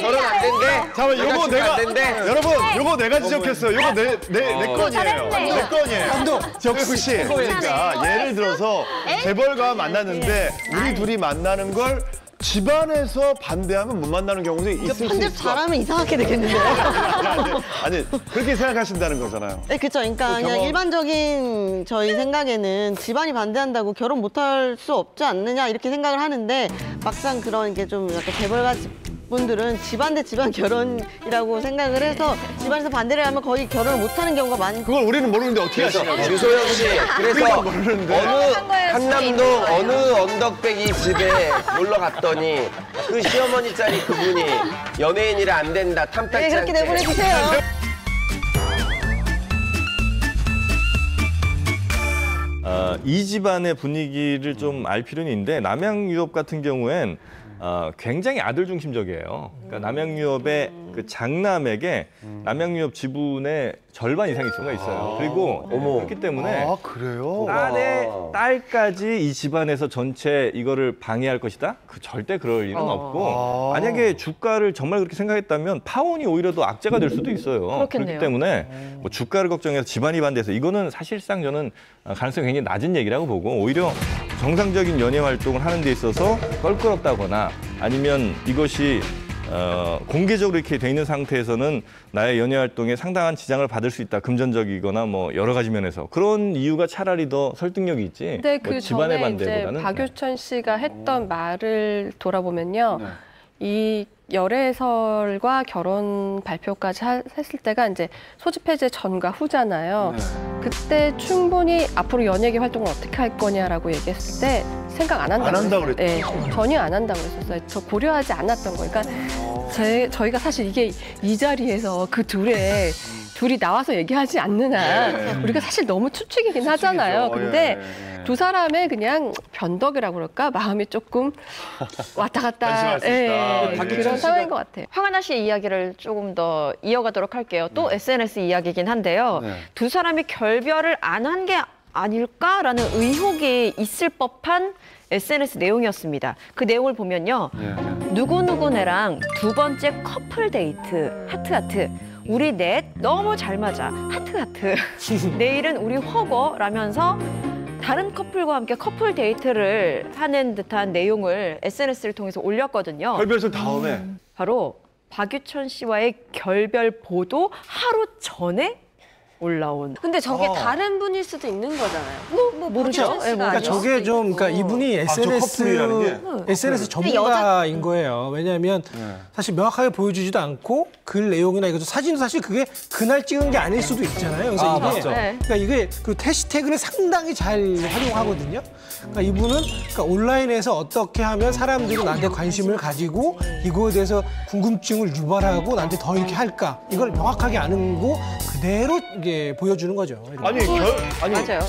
결혼 안 된대. 잠깐만 요거 내가 된대. 여러분 요거 내가 지적했어요. 요거 내 건이에요. 내 건이에요. 정수 씨. 그러니까 예를 들어서 재벌과 만났는데 우리 둘이 만나는 걸 집안에서 반대하면 못 만나는 경우도 있을 수 있어. 편집 잘하면 이상하게 되겠는데요. 아니 그렇게 생각하신다는 거잖아요. 네, 그렇죠. 그러니까 그냥 일반적인 저희 생각에는 집안이 반대한다고 결혼 못할 수 없지 않느냐 이렇게 생각을 하는데 막상 그런 게 좀 약간 재벌가집 분들은 집안 대 집안 결혼이라고 생각을 해서 집안에서 반대를 하면 거의 결혼을 못하는 경우가 많고. 그걸 우리는 모르는데 어떻게 아시냐? 주소영 씨, 그래서 어느 한남동 어느 언덕배기 집에 놀러 갔더니 그 시어머니 짤이 그분이 연예인이라 안 된다, 탐탁지 네, 않게. 그렇게 내보내주세요. 이 집안의 분위기를 좀 알 필요는 있는데 남양유업 같은 경우엔 굉장히 아들 중심적이에요. 그러니까 남양유업의 그 장남에게 남양유업 지분의 절반 이상일 수가 있어요. 그리고 그렇기 때문에 그래요? 딸까지 이 집안에서 전체 이거를 방해할 것이다? 절대 그럴 일은 없고 만약에 주가를 정말 그렇게 생각했다면 파혼이 오히려 더 악재가 될 수도 있어요. 그렇겠네요. 그렇기 때문에 뭐 주가를 걱정해서 집안이 반대해서 이거는 사실상 저는 가능성이 굉장히 낮은 얘기라고 보고 오히려 정상적인 연예 활동을 하는 데 있어서 껄끄럽다거나 아니면 이것이 공개적으로 이렇게 돼 있는 상태에서는 나의 연예 활동에 상당한 지장을 받을 수 있다. 금전적이거나 뭐 여러 가지 면에서 그런 이유가 차라리 더 설득력이 있지. 근데 뭐 그 집안의 전에 이제 반대보다는. 박유천 씨가 했던 말을 돌아보면요, 이 열애설과 결혼 발표까지 했을 때가 이제 소집 해제 전과 후잖아요. 그때 충분히 앞으로 연예계 활동을 어떻게 할 거냐라고 얘기했을 때 생각 안 한다고 그랬죠. 네, 전혀 안 한다고 그랬었어요. 저 고려하지 않았던 거예요. 그러니까 저희가 사실 이게 이 자리에서 그 둘이 나와서 얘기하지 않느냐. 우리가 사실 너무 추측이긴 하잖아요. 근데 두 사람의 그냥 변덕이라고 그럴까? 마음이 조금 왔다 갔다 그런 상황인 것 같아요. 황하나 씨의 이야기를 조금 더 이어가도록 할게요. 또 SNS 이야기이긴 한데요. 두 사람이 결별을 안 한 게 아닐까라는 의혹이 있을 법한 SNS 내용이었습니다. 그 내용을 보면요. 누구누구네랑 두 번째 커플 데이트, 하트. 우리 넷 너무 잘 맞아, 하트. 내일은 우리 허거라면서 다른 커플과 함께 커플 데이트를 하는 듯한 내용을 SNS를 통해서 올렸거든요. 결별설 다음에. 바로 박유천 씨와의 결별 보도 하루 전에 올라온. 근데 저게 다른 분일 수도 있는 거잖아요. 뭐 모르죠. 그러니까 저게 좀, 그러니까 이분이 SNS 전문가인 거예요. 왜냐하면 사실 명확하게 보여주지도 않고 글 내용이나 이것도 사진도 사실 그게 그날 찍은 게 아닐 수도 있잖아요. 그래서 이게, 그러니까 이게 그 해시태그를 상당히 잘 활용하거든요. 그러니까 이분은 그러니까 온라인에서 어떻게 하면 사람들이 나한테 관심을 가지고 이거에 대해서 궁금증을 유발하고 나한테 더 이렇게 할까? 이걸 명확하게 아는 거 그대로 이게 보여주는 거죠. 아니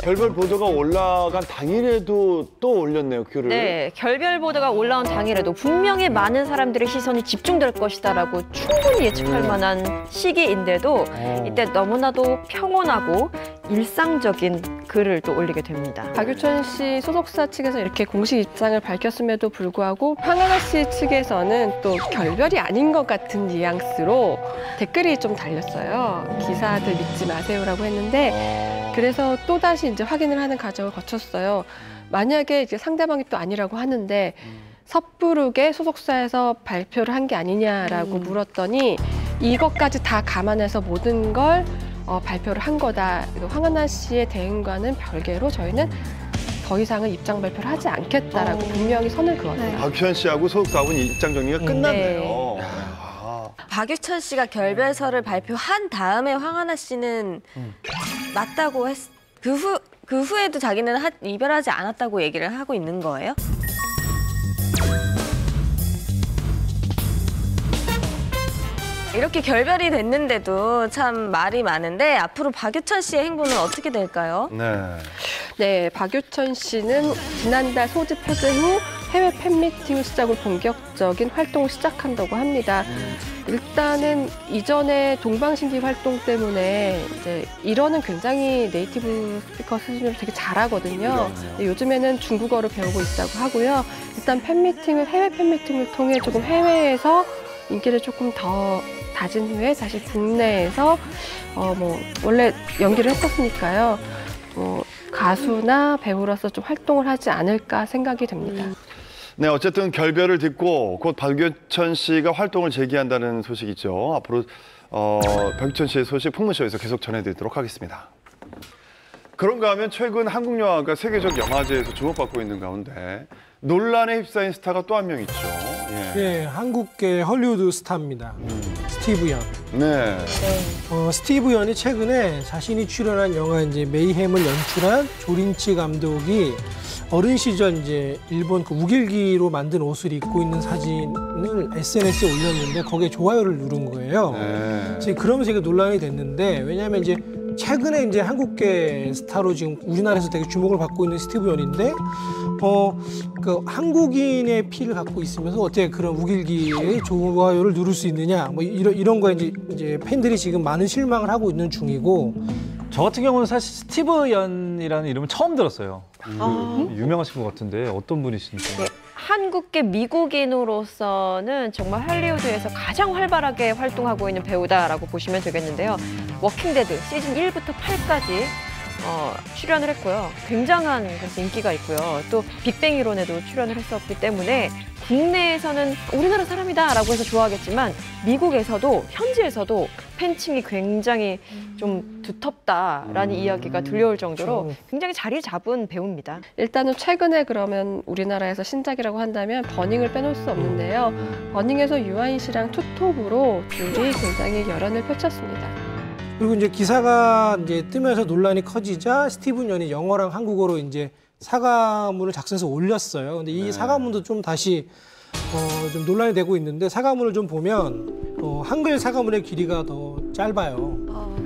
결별 보도가 올라간 당일에도 또 올렸네요, 글을. 네, 결별 보도가 올라온 당일에도 분명히 많은 사람들의 시선이 집중될 것이다라고 충분히 예측할 만한 시기인데도 이때 너무나도 평온하고 일상적인 글을 또 올리게 됩니다. 박유천 씨 소속사 측에서 이렇게 공식 입장을 밝혔음에도 불구하고 황하나 씨 측에서는 또 결별이 아닌 것 같은 뉘앙스로 댓글이 좀 달렸어요. 기사들 믿지 마세요라고 했는데 그래서 또다시 이제 확인을 하는 과정을 거쳤어요. 만약에 이제 상대방이 또 아니라고 하는데 섣부르게 소속사에서 발표를 한 게 아니냐라고 물었더니 이것까지 다 감안해서 모든 걸 발표를 한 거다. 황하나 씨의 대응과는 별개로 저희는 더 이상은 입장 발표를 하지 않겠다라고 분명히 선을 그었어요. 박유천 씨하고 소속사하고는 입장 정리가 끝났네요. 박유천 씨가 결별서를 발표한 다음에 황하나 씨는 맞다고 그 후에도 자기는 이별하지 않았다고 얘기를 하고 있는 거예요? 이렇게 결별이 됐는데도 참 말이 많은데 앞으로 박유천 씨의 행보는 어떻게 될까요? 네, 박유천 씨는 지난달 소집 해제 후 해외 팬미팅을 시작으로 본격적인 활동을 시작한다고 합니다. 일단은 이전에 동방신기 활동 때문에 이제 일어는 굉장히 네이티브 스피커 수준으로 되게 잘하거든요. 요즘에는 중국어를 배우고 있다고 하고요. 일단 해외 팬미팅을 통해 조금 해외에서 인기를 조금 더 다진 후에 다시 국내에서 원래 연기를 했었으니까요. 가수나 배우로서 좀 활동을 하지 않을까 생각이 됩니다. 네, 어쨌든 결별을 딛고 곧 박유천 씨가 활동을 재개한다는 소식이죠. 앞으로 박유천 씨의 소식 풍문쇼에서 계속 전해드리도록 하겠습니다. 그런가 하면 최근 한국 영화가 세계적 영화제에서 주목받고 있는 가운데 논란에 휩싸인 스타가 또 한 명 있죠. 예, 한국계 헐리우드 스타입니다. 스티브 연. 네. 스티브 연이 최근에 자신이 출연한 영화 이제 메이햄을 연출한 조린치 감독이 어린 시절 이제 일본 그 우길기로 만든 옷을 입고 있는 사진을 SNS에 올렸는데 거기에 좋아요를 누른 거예요. 네. 그러면서 이게 논란이 됐는데 왜냐하면 이제 최근에 이제 한국계 스타로 지금 우리나라에서 되게 주목을 받고 있는 스티브 연인데 그 한국인의 피를 갖고 있으면서 어떻게 그런 우길기에 좋아요를 누를 수 있느냐 뭐 이런 거에 이제 팬들이 지금 많은 실망을 하고 있는 중이고 저 같은 경우는 사실 스티브 연이라는 이름은 처음 들었어요. 유명하신 것 같은데 어떤 분이신지. 네, 한국계 미국인으로서는 정말 할리우드에서 가장 활발하게 활동하고 있는 배우다라고 보시면 되겠는데요. 워킹데드 시즌 1부터 8까지 출연을 했고요. 굉장한 인기가 있고요. 또 빅뱅 이론에도 출연을 했었기 때문에 국내에서는 우리나라 사람이다라고 해서 좋아하겠지만 미국에서도 현지에서도 팬층이 굉장히 좀 두텁다라는 이야기가 들려올 정도로 굉장히 자리 잡은 배우입니다. 일단은 최근에 그러면 우리나라에서 신작이라고 한다면 버닝을 빼놓을 수 없는데요. 버닝에서 유아인 씨랑 투톱으로 둘이 굉장히 열연을 펼쳤습니다. 그리고 이제 기사가 이제 뜨면서 논란이 커지자 스티븐 연이 영어랑 한국어로 이제 사과문을 작성해서 올렸어요. 근데 이 사과문도 좀 다시 좀 논란이 되고 있는데 사과문을 좀 보면 한글 사과문의 길이가 더 짧아요.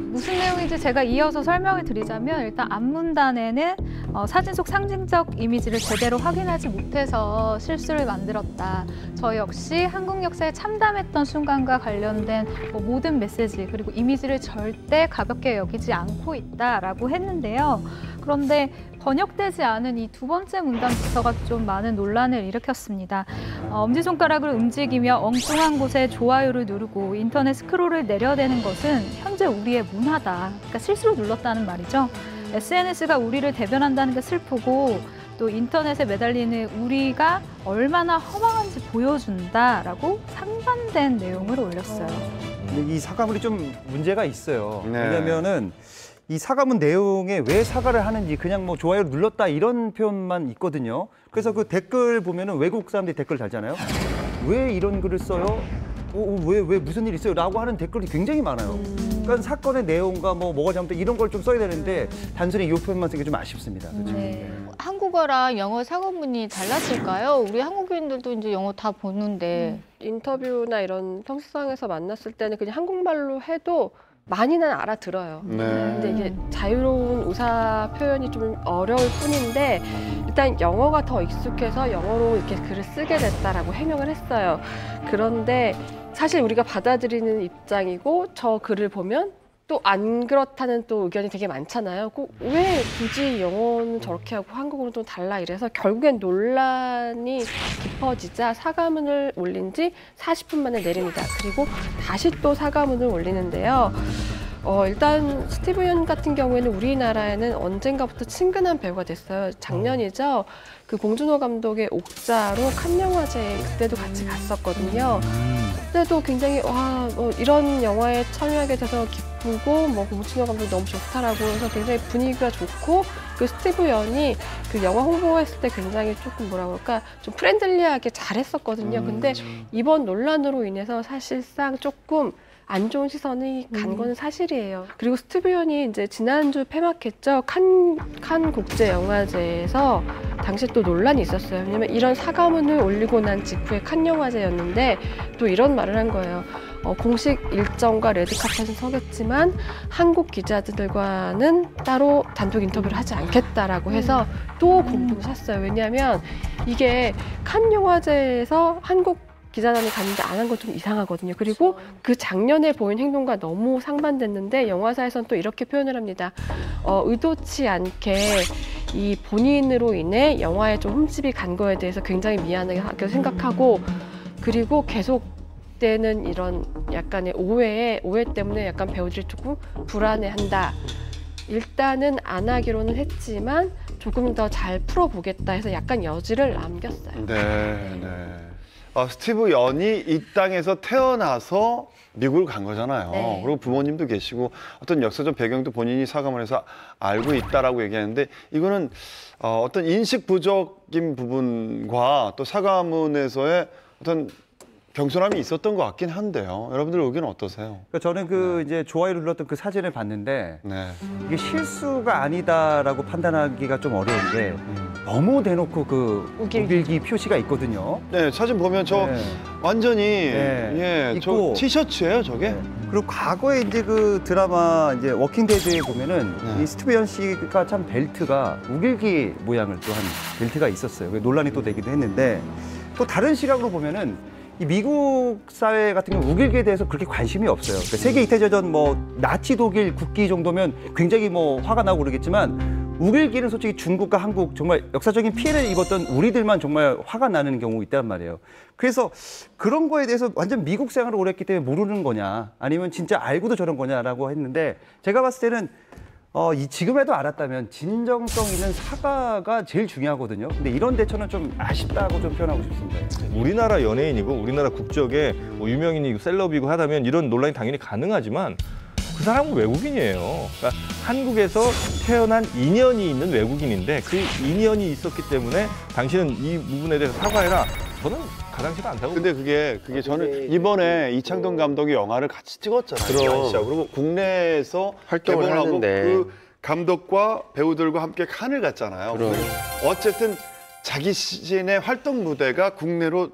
무슨 내용인지 제가 이어서 설명을 드리자면 일단 앞문단에는 사진 속 상징적 이미지를 제대로 확인하지 못해서 실수를 만들었다. 저 역시 한국 역사에 참담했던 순간과 관련된 모든 메시지 그리고 이미지를 절대 가볍게 여기지 않고 있다라고 했는데요. 그런데 번역되지 않은 이 두 번째 문단 부서가 좀 많은 논란을 일으켰습니다. 엄지손가락을 움직이며 엉뚱한 곳에 좋아요를 누르고 인터넷 스크롤을 내려대는 것은 현재 우리의 문화다. 그러니까 실수로 눌렀다는 말이죠. SNS가 우리를 대변한다는 게 슬프고 또 인터넷에 매달리는 우리가 얼마나 허망한지 보여준다라고 상반된 내용을 올렸어요. 근데 이 사과문이 좀 문제가 있어요. 네. 왜냐면은 이 사과문 내용에 왜 사과를 하는지 그냥 뭐 좋아요를 눌렀다 이런 표현만 있거든요. 그래서 그 댓글 보면은 외국 사람들이 댓글 달잖아요. 왜 이런 글을 써요? 왜 무슨 일 있어요? 라고 하는 댓글이 굉장히 많아요. 그러니까 사건의 내용과 뭐가 잘못돼 이런 걸 좀 써야 되는데 단순히 이 표현만 쓰는 게 좀 아쉽습니다. 그렇죠? 네. 한국어랑 영어 사과문이 달랐을까요? 우리 한국인들도 이제 영어 다 보는데. 인터뷰나 이런 평소상에서 만났을 때는 그냥 한국말로 해도 많이는 알아들어요. 근데 이게 자유로운 의사 표현이 좀 어려울 뿐인데 일단 영어가 더 익숙해서 영어로 이렇게 글을 쓰게 됐다라고 해명을 했어요. 그런데 사실 우리가 받아들이는 입장이고 저 글을 보면 또 안 그렇다는 또 의견이 되게 많잖아요. 왜 굳이 영어는 저렇게 하고 한국어는 또 달라 이래서 결국엔 논란이 깊어지자 사과문을 올린 지 40분 만에 내립니다. 그리고 다시 또 사과문을 올리는데요. 일단 스티브 연 같은 경우에는 우리나라에는 언젠가부터 친근한 배우가 됐어요. 작년이죠. 그 봉준호 감독의 옥자로 칸 영화제 그때도 같이 갔었거든요. 그때도 굉장히 이런 영화에 참여하게 돼서 기쁘고 봉준호 감독 너무 좋다라고 해서 굉장히 분위기가 좋고 그 스티브 연이 그 영화 홍보했을 때 굉장히 조금 뭐라 그럴까 좀 프렌들리하게 잘했었거든요. 근데 이번 논란으로 인해서 사실상 조금 안 좋은 시선이 간 건 사실이에요. 그리고 스티브 연이 이제 지난주 폐막했죠. 칸 국제영화제에서 당시 또 논란이 있었어요. 왜냐면 이런 사과문을 올리고 난 직후에 칸 영화제였는데 또 이런 말을 한 거예요. 공식 일정과 레드카펫은 서겠지만 한국 기자들과는 따로 단독 인터뷰를 하지 않겠다라고 해서 또 공분을 샀어요. 왜냐하면 이게 칸 영화제에서 한국 기자단이 갔는데 안 한 건 좀 이상하거든요. 그리고 그 작년에 보인 행동과 너무 상반됐는데 영화사에서는 또 이렇게 표현을 합니다. 의도치 않게 이 본인으로 인해 영화에 좀 흠집이 간 거에 대해서 굉장히 미안하게 생각하고 그리고 계속되는 이런 약간의 오해 때문에 약간 배우들이 조금 불안해한다. 일단은 안 하기로는 했지만 조금 더 잘 풀어보겠다 해서 약간 여지를 남겼어요. 네. 스티브 연이 이 땅에서 태어나서 미국을 간 거잖아요. 네. 그리고 부모님도 계시고 어떤 역사적 배경도 본인이 사과문에서 알고 있다라고 얘기하는데 이거는 어떤 인식 부족인 부분과 또 사과문에서의 어떤 경솔함이 있었던 것 같긴 한데요. 여러분들 의견은 어떠세요? 그러니까 저는 그 이제 좋아요를 눌렀던 그 사진을 봤는데 네. 이게 실수가 아니다라고 판단하기가 좀 어려운 게 너무 대놓고 그 우길기 표시가 있거든요. 네, 사진 보면 저 네. 완전히 네. 예, 저 있고. 티셔츠예요, 저게? 네. 그리고 과거에 이제 그 드라마 이제 워킹데드에 보면은 네. 이 스티브 연 씨가 참 벨트가 우길기 모양을 또 한 벨트가 있었어요. 논란이 또 되기도 했는데 또 다른 시각으로 보면은 이 미국 사회 같은 경우 우길기에 대해서 그렇게 관심이 없어요. 그러니까 세계 2차 대전 뭐 나치 독일 국기 정도면 굉장히 뭐 화가 나고 그러겠지만 우길기는 솔직히 중국과 한국 정말 역사적인 피해를 입었던 우리들만 정말 화가 나는 경우 있단 말이에요. 그래서 그런 거에 대해서 완전 미국 생활을 오래 했기 때문에 모르는 거냐 아니면 진짜 알고도 저런 거냐라고 했는데 제가 봤을 때는 지금에도 알았다면 진정성 있는 사과가 제일 중요하거든요. 근데 이런 대처는 좀 아쉽다고 좀 표현하고 싶습니다. 우리나라 연예인이고 우리나라 국적에 뭐 유명인이고 셀럽이고 하다면 이런 논란이 당연히 가능하지만 그 사람은 외국인이에요. 그러니까 한국에서 태어난 인연이 있는 외국인인데 그 인연이 있었기 때문에 당신은 이 부분에 대해서 사과해라. 저는 가당치가 않다고. 근데 그게 저는 이번에 이창동 감독이 영화를 같이 찍었잖아요. 그럼. 그리고 국내에서 활동을 개봉을 하고 하는데. 그 감독과 배우들과 함께 칸을 갔잖아요. 그럼. 어쨌든 자기 시즌의 활동 무대가 국내로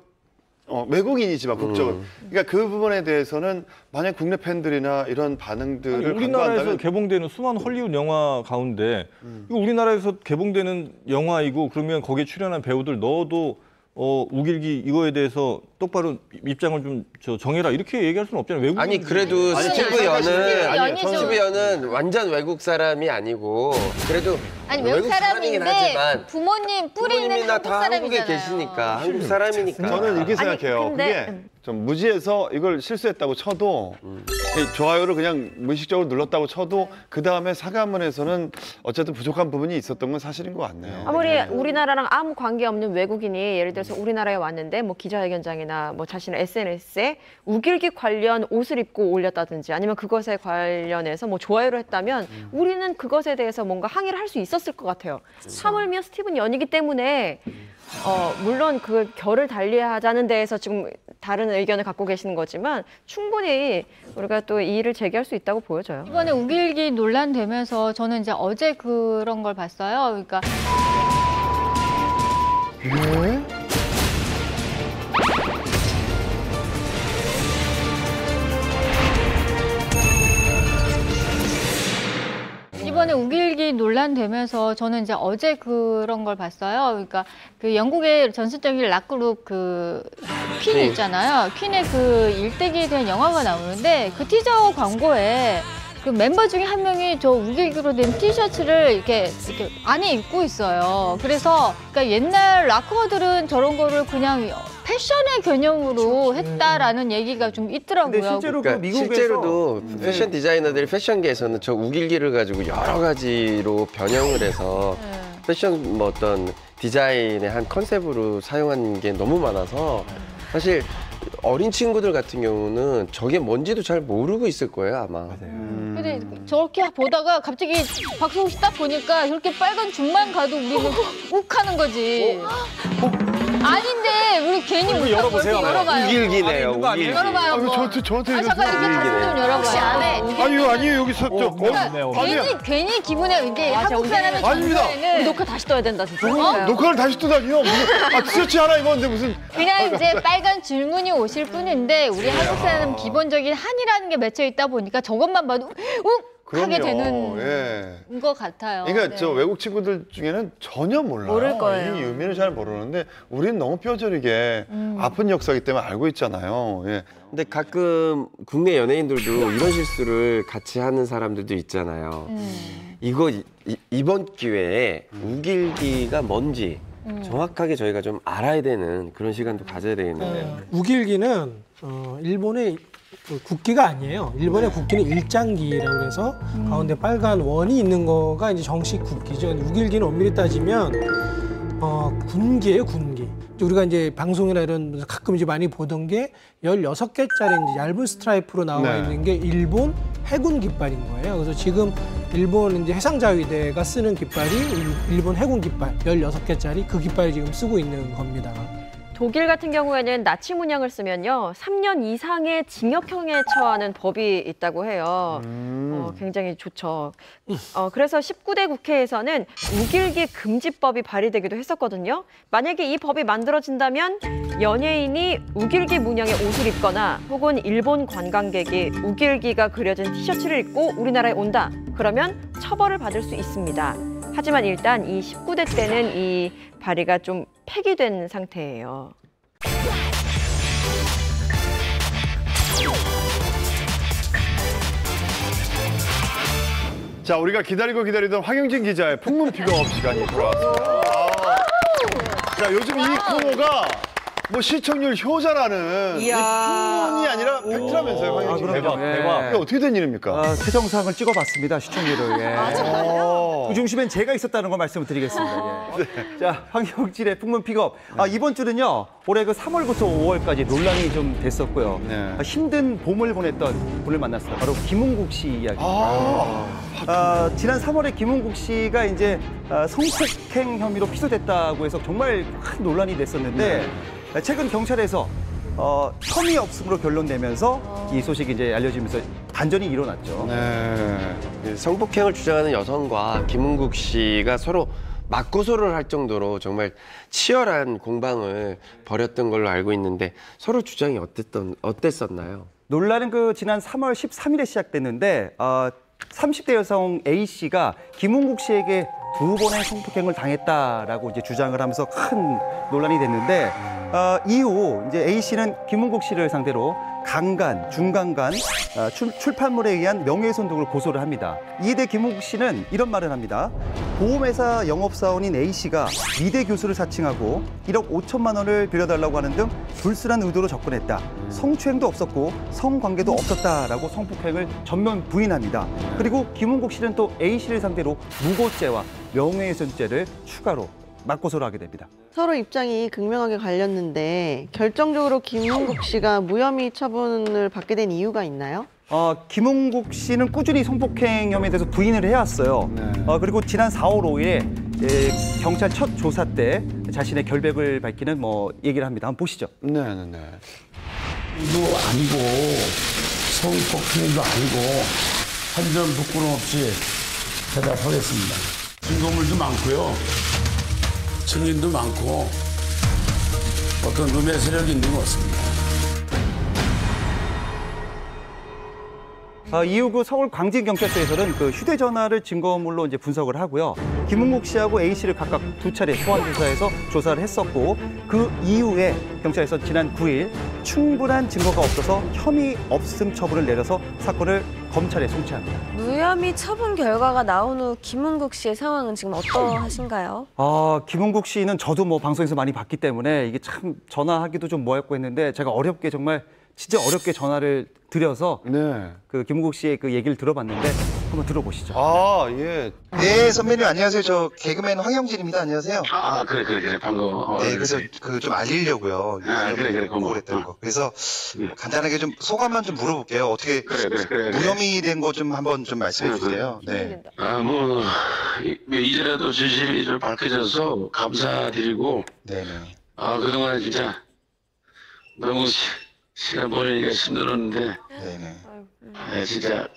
외국인이지만 국적은. 그러니까 그 부분에 대해서는 만약 국내 팬들이나 이런 반응들을 아니, 우리나라에서 간과한다면 개봉되는 수많은 헐리우드 영화 가운데 이거 우리나라에서 개봉되는 영화이고 그러면 거기에 출연한 배우들 넣어도 우길기 이거에 대해서 똑바로 입장을 좀 정해라 이렇게 얘기할 수는 없잖아요. 외국 아니 그래도 스티브 연은 완전 외국 사람이 아니고 그래도 아니 외국 사람이긴 사람인데 하지만 부모님 뿌리 있는 부모님이나 한국 다 한국에 사람이잖아요. 계시니까 한국 사람이니까. 저는 이렇게 아니, 생각해요. 근데- 그게 좀 무지해서 이걸 실수했다고 쳐도 이 좋아요를 그냥 무의식적으로 눌렀다고 쳐도 그 다음에 사과문에서는 어쨌든 부족한 부분이 있었던 건 사실인 것 같네요. 아무리 우리나라랑 아무 관계 없는 외국인이 예를 들어서 우리나라에 왔는데 뭐 기자회견장이나 뭐 자신의 SNS에 우길기 관련 옷을 입고 올렸다든지 아니면 그것에 관련해서 뭐 좋아요를 했다면 우리는 그것에 대해서 뭔가 항의를 할 수 있었을 것 같아요. 하물며 스티븐 연이기 때문에 물론 그 결을 달리하자는 데에서 지금 다른 의견을 갖고 계시는 거지만 충분히 우리가 또 이의를 제기할 수 있다고 보여져요. 이번에 우길기 논란 되면서 저는 이제 어제 그런 걸 봤어요. 그러니까 이번에 우길기 논란 되면서 저는 이제 어제 그런 걸 봤어요. 그러니까 그 영국의 전설적인 락그룹 그 퀸이 있잖아요. 퀸의 그 일대기에 대한 영화가 나오는데 그 티저 광고에 그 멤버 중에 한 명이 저 우길기로 된 티셔츠를 이렇게 안에 입고 있어요. 그래서 그러니까 옛날 락커들은 저런 거를 그냥 패션의 개념으로 했다라는 얘기가 좀 있더라고요. 근데 실제로 그러니까 미국에서 실제로도 패션 디자이너들이 패션계에서는 저 우길기를 가지고 여러 가지로 변형을 해서 패션 뭐 어떤 디자인의 한 컨셉으로 사용한 게 너무 많아서 사실 어린 친구들 같은 경우는 저게 뭔지도 잘 모르고 있을 거예요 아마. 근데 저렇게 보다가 갑자기 박성욱 씨 딱 보니까 저렇게 빨간 줄만 가도 우리는 욱하는 거지. 아닌데 우리 괜히 못 열어보세요. 열어봐요. 우길기네요. 우길기. 열어봐요. 뭐. 저한테 잠깐 이렇게 다시 좀 열어봐요. 혹시 안에 아니요 아니에요 여기서 괜히 기분에 이게 한국 사람의 아닙니다. 정서에는 녹화 다시 떠야 된다 진짜. 녹화를 다시 뜨다니요. 티셔츠 하나 입었는데 무슨 그냥 이제 빨간 줄무늬 옷일 뿐인데 우리 한국 사람은 기본적인 한이라는 게 맺혀 있다 보니까 저것만 봐도 하게 되는 예. 것 같아요. 그러니까 네. 저 외국 친구들 중에는 전혀 몰라요. 모를 거예요. 이 의미를 잘 모르는데 우리는 너무 뼈저리게 아픈 역사이기 때문에 알고 있잖아요. 예. 근데 가끔 국내 연예인들도 이런 실수를 같이 하는 사람들도 있잖아요. 이거 이번 기회에 우길기가 뭔지 정확하게 저희가 좀 알아야 되는 그런 시간도 가져야 되겠는데요. 우길기는 일본의 그 국기가 아니에요. 일본의 국기는 일장기라고 해서 가운데 빨간 원이 있는 거가 이제 정식 국기죠. 우길기는 엄밀히 따지면 군기예요, 군기. 우리가 이제 방송이나 이런 가끔 이제 많이 보던 게 16개짜리 이제 얇은 스트라이프로 나와 있는 게 일본 해군 깃발인 거예요. 그래서 지금 일본 이제 해상자위대가 쓰는 깃발이 일본 해군 깃발 16개짜리 그 깃발을 지금 쓰고 있는 겁니다. 독일 같은 경우에는 나치 문양을 쓰면요 3년 이상의 징역형에 처하는 법이 있다고 해요. 굉장히 좋죠. 그래서 19대 국회에서는 우길기 금지법이 발의되기도 했었거든요. 만약에 이 법이 만들어진다면 연예인이 우길기 문양의 옷을 입거나 혹은 일본 관광객이 우길기가 그려진 티셔츠를 입고 우리나라에 온다. 그러면 처벌을 받을 수 있습니다. 하지만 일단 이 19대 때는 이 발의가 좀 폐기된 상태예요. 자, 우리가 기다리던 황영진 기자의 풍문 픽업 시간이 돌아왔습니다. 자, 요즘 이 코너가 뭐 시청률 효자라는 이 풍문이 아니라 팩트라면서요, 황영진 기자. 대박. 이게 어떻게 된 일입니까? 최정상을 찍어봤습니다, 시청률을. 예. 정말요? 그 중심엔 제가 있었다는 걸 말씀을 드리겠습니다. 예. 자, 황영진의 풍문 픽업. 이번 주는요, 올해 그 3월부터 5월까지 논란이 좀 됐었고요. 힘든 봄을 보냈던 분을 만났어요. 바로 김은국 씨 이야기입니다. 지난 3월에 김은국 씨가 이제 성폭행 혐의로 피소됐다고 해서 정말 큰 논란이 됐었는데 최근 경찰에서 혐의 없음으로 결론내면서 이 소식이 이제 알려지면서 반전이 일어났죠. 성폭행을 주장하는 여성과 김은국 씨가 서로 맞고소를 할 정도로 정말 치열한 공방을 벌였던 걸로 알고 있는데 서로 주장이 어땠었나요? 논란은 그 지난 3월 13일에 시작됐는데 30대 여성 A 씨가 김은국 씨에게 2번의 성폭행을 당했다라고 이제 주장을 하면서 큰 논란이 됐는데 이후 이제 A 씨는 김은국 씨를 상대로 강간, 중강간, 출판물에 의한 명예훼손 등을 고소를 합니다. 이에 대해 김은국 씨는 이런 말을 합니다. 보험회사 영업사원인 A 씨가 미대 교수를 사칭하고 1억 5천만 원을 빌려달라고 하는 등 불순한 의도로 접근했다. 성추행도 없었고 성관계도 없었다라고 성폭행을 전면 부인합니다. 그리고 김은국 씨는 또 A 씨를 상대로 무고죄와 명예훼손죄를 추가로 맞고소를 하게 됩니다. 서로 입장이 극명하게 갈렸는데 결정적으로 김은국 씨가 무혐의 처분을 받게 된 이유가 있나요? 김은국 씨는 꾸준히 성폭행 혐의에 대해서 부인을 해왔어요. 그리고 지난 4월 5일에 경찰 첫 조사 때 자신의 결백을 밝히는 얘기를 합니다. 한번 보시죠. 이거 아니고 성폭행도 아니고 한 점 부끄럼 없이 대답하겠습니다. 증거물도 많고요. 증인도 많고 어떤 음해 세력이 있는 것 같습니다. 이후 그 서울 광진경찰서에서는 그 휴대전화를 증거물로 이제 분석을 하고요. 김은국 씨하고 A 씨를 각각 2차례 소환 조사해서 조사를 했었고 그 이후에 경찰에서 지난 9일 충분한 증거가 없어서 혐의 없음 처분을 내려서 사건을 검찰에 송치합니다. 무혐의 처분 결과가 나온 후 김은국 씨의 상황은 지금 어떠하신가요? 김은국 씨는 저도 방송에서 많이 봤기 때문에 이게 참 전화하기도 좀 뭐했고 했는데 제가 어렵게 정말 진짜 어렵게 전화를 드려서 그 김은국 씨의 그 얘기를 들어봤는데 한번 들어보시죠. 예. 네, 선배님 안녕하세요. 저 개그맨 황영진입니다. 안녕하세요. 그래 반가워. 네, 그래서 그 좀 알리려고요. 그래 고마워. 그랬던 거. 그래서 간단하게 좀 소감만 좀 물어볼게요. 어떻게 무혐의 된 거 좀 한번 좀 말씀해 주세요. 네. 이제라도 진실이 좀 밝혀져서 감사드리고. 네네. 그동안 진짜 너무 시간 보내니까 힘들었는데. 네네. 진짜.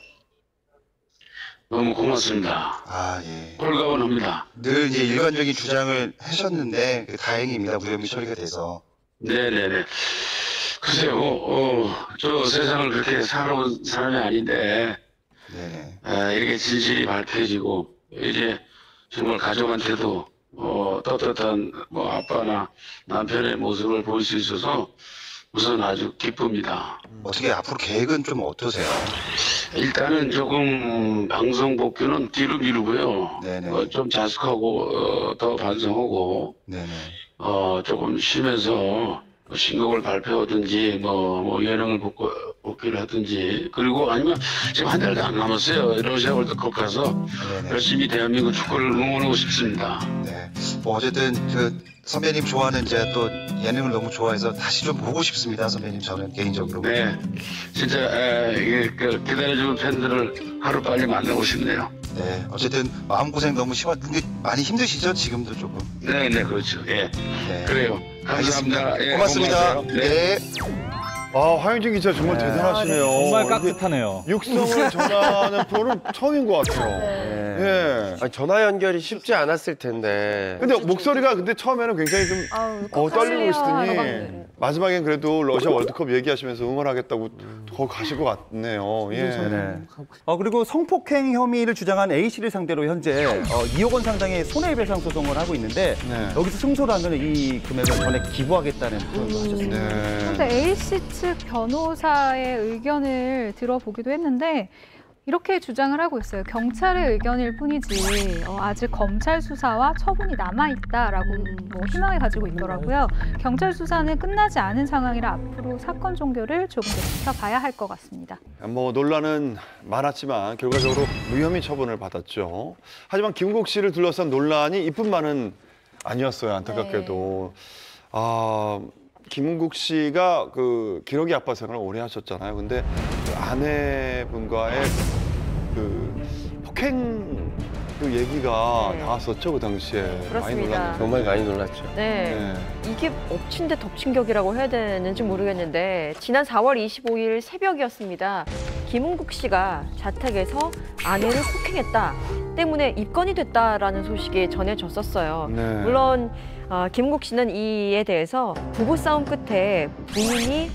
너무 고맙습니다. 예. 홀가분합니다. 늘 이제 일관적인 주장을 하셨는데 다행입니다. 무혐의 처리가 돼서. 네네네. 글쎄요, 저 세상을 그렇게 살아온 사람이 아닌데, 이렇게 진실이 밝혀지고 이제 정말 가족한테도 떳떳한 아빠나 남편의 모습을 볼 수 있어서 우선 아주 기쁩니다. 어떻게 앞으로 계획은 좀 어떠세요? 일단은 조금 방송 복귀는 뒤로 미루고요. 좀 자숙하고 더 반성하고 조금 쉬면서 신곡을 발표하든지 예능을 복귀를 하든지 그리고 아니면 지금 한 달도 안 남았어요. 러시아 월드컵 가서 열심히 대한민국 축구를 응원하고 싶습니다. 네. 어쨌든 그 선배님 좋아하는 이제 또 예능을 너무 좋아해서 다시 좀 보고 싶습니다. 선배님 저는 개인적으로. 네. 진짜 기다려주는 팬들을 하루 빨리 만나고 싶네요. 네. 어쨌든 마음고생 너무 심한데 많이 힘드시죠? 지금도 조금. 네, 그렇죠. 예. 그래요. 감사합니다. 예, 고맙습니다. 고마우세요. 네. 아, 화영진 기자 정말 대단하시네요. 정말 이게 깍듯하네요. 육성을 전하는 프로는 처음인 것 같아요. 예. 아니, 전화 연결이 쉽지 않았을 텐데. 근데 목소리가 근데 처음에는 굉장히 좀 떨리고 있으더니 마지막엔 그래도 러시아 월드컵 얘기하시면서 응원하겠다고 거기 가실 것 같네요. 예. 네. 그리고 성폭행 혐의를 주장한 A씨를 상대로 현재 2억 원 상당의 손해배상 소송을 하고 있는데 여기서 승소를 하면 이 금액을 전액 기부하겠다는 표현도 하셨습니다. 그런데 A씨 측 변호사의 의견을 들어보기도 했는데 이렇게 주장을 하고 있어요. 경찰의 의견일 뿐이지 아직 검찰 수사와 처분이 남아있다라고 희망을 가지고 있더라고요. 경찰 수사는 끝나지 않은 상황이라 앞으로 사건 종결을 조금 더 지켜봐야 할 것 같습니다. 뭐 논란은 많았지만 결과적으로 무혐의 처분을 받았죠. 하지만 김국 씨를 둘러싼 논란이 이뿐만은 아니었어요. 안타깝게도. 김국 씨가 그 기러기 아빠 생활을 오래 하셨잖아요. 근데 그 아내분과의 그 폭행 그 얘기가 나왔었죠, 그 당시에. 그렇습니다. 많이 놀랐죠. 정말 많이 놀랐죠. 네. 이게 엎친 데 덮친 격이라고 해야 되는지 모르겠는데 지난 4월 25일 새벽이었습니다. 김은국 씨가 자택에서 아내를 폭행했다 때문에 입건이 됐다라는 소식이 전해졌었어요. 네. 물론 김은국 씨는 이에 대해서 부부싸움 끝에 부인이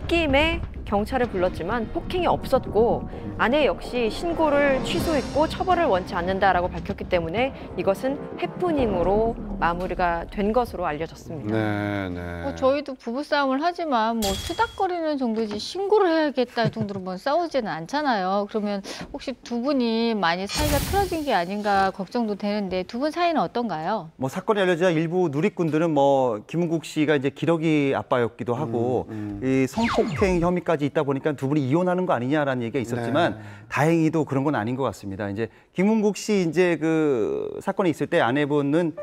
홧김에 경찰을 불렀지만 폭행이 없었고 아내 역시 신고를 취소했고 처벌을 원치 않는다라고 밝혔기 때문에 이것은 해프닝으로 마무리가 된 것으로 알려졌습니다. 네, 네. 저희도 부부싸움을 하지만 뭐 투닥거리는 정도지 신고를 해야겠다 정도로 뭐 싸우지는 않잖아요. 그러면 혹시 두 분이 많이 사이가 틀어진 게 아닌가 걱정도 되는데 두 분 사이는 어떤가요? 뭐 사건이 알려지자 일부 누리꾼들은 뭐 김은국 씨가 이제 기러기 아빠였기도 하고 이 성폭행 혐의까지 있다 보니까 두 분이 이혼하는 거 아니냐라는 얘기가 있었지만 다행히도 그런 건 아닌 것 같습니다. 이제 김은국 씨 이제 그 사건이 있을 때 아내분은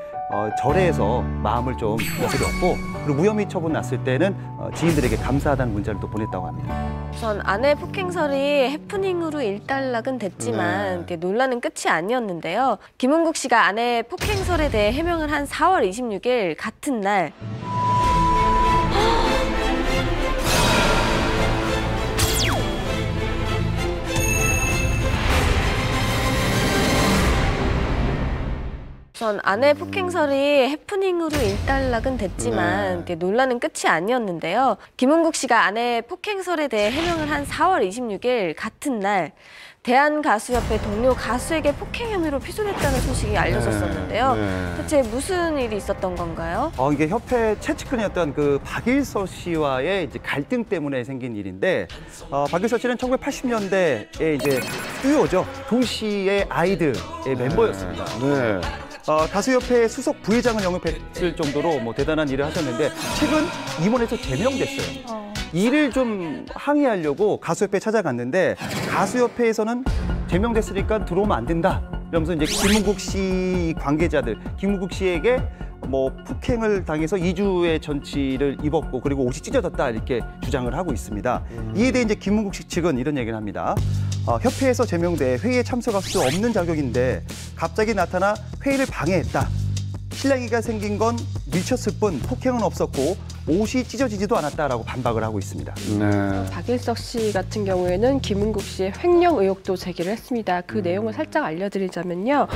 절에서 마음을 좀 여스렸고 그리고 무혐의 처분 났을 때는 지인들에게 감사하다는 문자를 또 보냈다고 합니다. 우선 아내 폭행설이 해프닝으로 일단락은 됐지만 이게 논란은 끝이 아니었는데요. 김은국 씨가 아내 폭행설에 대해 해명을 한 4월 26일 같은 날 우선 아내 폭행설이 해프닝으로 일단락은 됐지만 이게 논란은 끝이 아니었는데요. 김은국 씨가 아내 폭행설에 대해 해명을 한 4월 26일 같은 날 대한가수협회 동료 가수에게 폭행 혐의로 피소됐다는 소식이 알려졌었는데요. 대체 무슨 일이 있었던 건가요? 이게 협회 최측근이었던 그 박일서 씨와의 이제 갈등 때문에 생긴 일인데 박일서 씨는 1980년대에 이제 듀오죠. 도시의 아이들의 멤버였습니다. 가수협회 수석 부회장을 영입했을 정도로 뭐 대단한 일을 하셨는데 최근 임원에서 제명됐어요. 이를 좀 항의하려고 가수협회에 찾아갔는데 가수협회에서는 제명됐으니까 들어오면 안 된다. 이러면서 이제 김은국 씨 관계자들, 김은국 씨에게 뭐 폭행을 당해서 2주의 전치를 입었고 그리고 옷이 찢어졌다 이렇게 주장을 하고 있습니다. 이에 대해 이제 김은국 씨 측은 이런 얘기를 합니다. 협회에서 제명돼 회의에 참석할 수 없는 자격인데 갑자기 나타나 회의를 방해했다. 실랑이가 생긴 건 미쳤을 뿐 폭행은 없었고 옷이 찢어지지도 않았다라고 반박을 하고 있습니다. 박일석 씨 같은 경우에는 김은국 씨의 횡령 의혹도 제기를 했습니다. 그 내용을 살짝 알려드리자면요.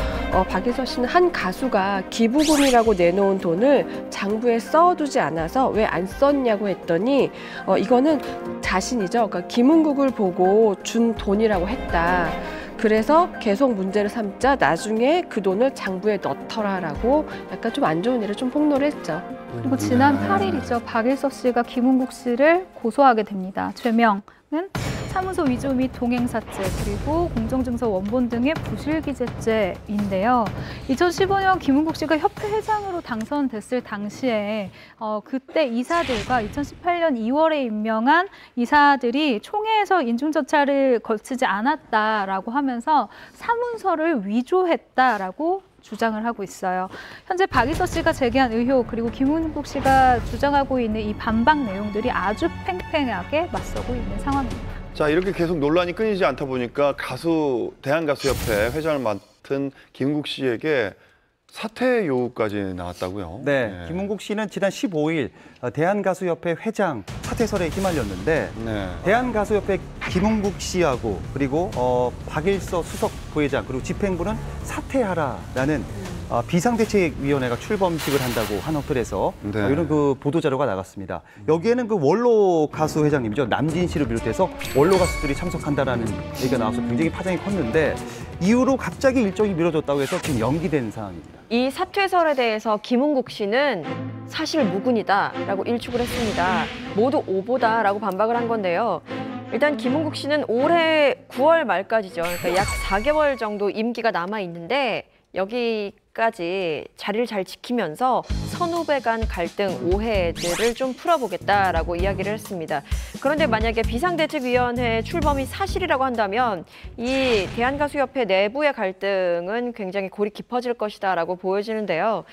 박일석 씨는 한 가수가 기부금이라고 내놓은 돈을 장부에 써두지 않아서 왜 안 썼냐고 했더니 이거는 자신이죠. 그러니까 김은국을 보고 준 돈이라고 했다. 그래서 계속 문제를 삼자 나중에 그 돈을 장부에 넣더라라고 약간 좀 안 좋은 일을 좀 폭로를 했죠. 그리고 지난 8일이죠. 박일석 씨가 김은국 씨를 고소하게 됩니다. 죄명은 사무소 위조 및 동행사죄 그리고 공정증서 원본 등의 부실기재죄인데요. 2015년 김은국 씨가 협회 회장으로 당선됐을 당시에 그때 이사들과 2018년 2월에 임명한 이사들이 총회에서 인중절차를 거치지 않았다라고 하면서 사문서를 위조했다라고 주장을 하고 있어요. 현재 박일서 씨가 제기한 의혹 그리고 김은국 씨가 주장하고 있는 이 반박 내용들이 아주 팽팽하게 맞서고 있는 상황입니다. 자, 이렇게 계속 논란이 끊이지 않다 보니까 대한가수협회 회장을 맡은 김은국 씨에게 사퇴 요구까지 나왔다고요? 네, 김은국 씨는 지난 15일 대한가수협회 회장 사퇴설에 휘말렸는데 대한가수협회 김은국 씨하고 그리고 박일서 수석 부회장 그리고 집행부는 사퇴하라라는 비상대책위원회가 출범식을 한다고 한 어플에서 이런 그 보도자료가 나갔습니다. 여기에는 그 원로 가수 회장님이죠. 남진 씨를 비롯해서 원로 가수들이 참석한다라는 얘기가 나와서 굉장히 파장이 컸는데 이후로 갑자기 일정이 미뤄졌다고 해서 지금 연기된 상황입니다. 이 사퇴설에 대해서 김은국 씨는 사실 무근이다라고 일축을 했습니다. 모두 오보다라고 반박을 한 건데요. 일단 김은국 씨는 올해 9월 말까지죠. 그러니까 약 4개월 정도 임기가 남아 있는데 여기까지 자리를 잘 지키면서 선후배 간 갈등, 오해들을 좀 풀어보겠다라고 이야기를 했습니다. 그런데 만약에 비상대책위원회 출범이 사실이라고 한다면 이 대한가수협회 내부의 갈등은 굉장히 골이 깊어질 것이다라고 보여지는데요.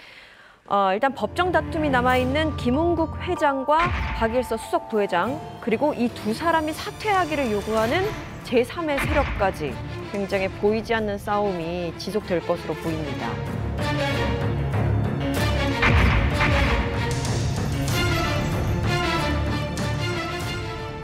일단 법정 다툼이 남아있는 김은국 회장과 박일서 수석 부회장 그리고 이 두 사람이 사퇴하기를 요구하는 제3의 세력까지 굉장히 보이지 않는 싸움이 지속될 것으로 보입니다.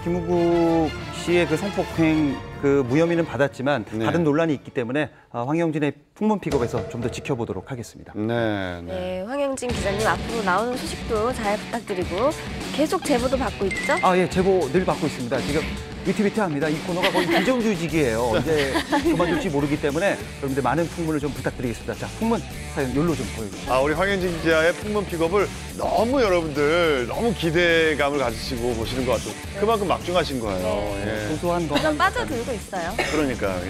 김은국 씨의 그 성폭행 그 무혐의는 받았지만 다른 논란이 있기 때문에 황영진의 풍문 픽업에서 좀 더 지켜보도록 하겠습니다. 네, 황영진 기자님 앞으로 나오는 소식도 잘 부탁드리고 계속 제보도 받고 있죠? 예, 제보 늘 받고 있습니다. 지금 위태위태합니다. 이 코너가 거의 비정규직이에요. 언제 그만둘지 모르기 때문에 여러분들 많은 풍문을 좀 부탁드리겠습니다. 자, 풍문 사연 요로 좀 보여주세요. 우리 황현진 기자의 풍문 픽업을 너무 여러분들 너무 기대감을 가지시고 보시는 것 같아요. 그만큼 막중하신 거예요. 소소한 거. 점점 빠져들고 있어요. 그러니까요.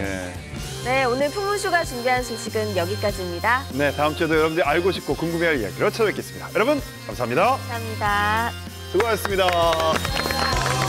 네, 오늘 풍문쇼가 준비한 소식은 여기까지입니다. 네, 다음 주에도 여러분들이 알고 싶고 궁금해할 이야기로 찾아뵙겠습니다. 여러분, 감사합니다. 감사합니다. 수고하셨습니다.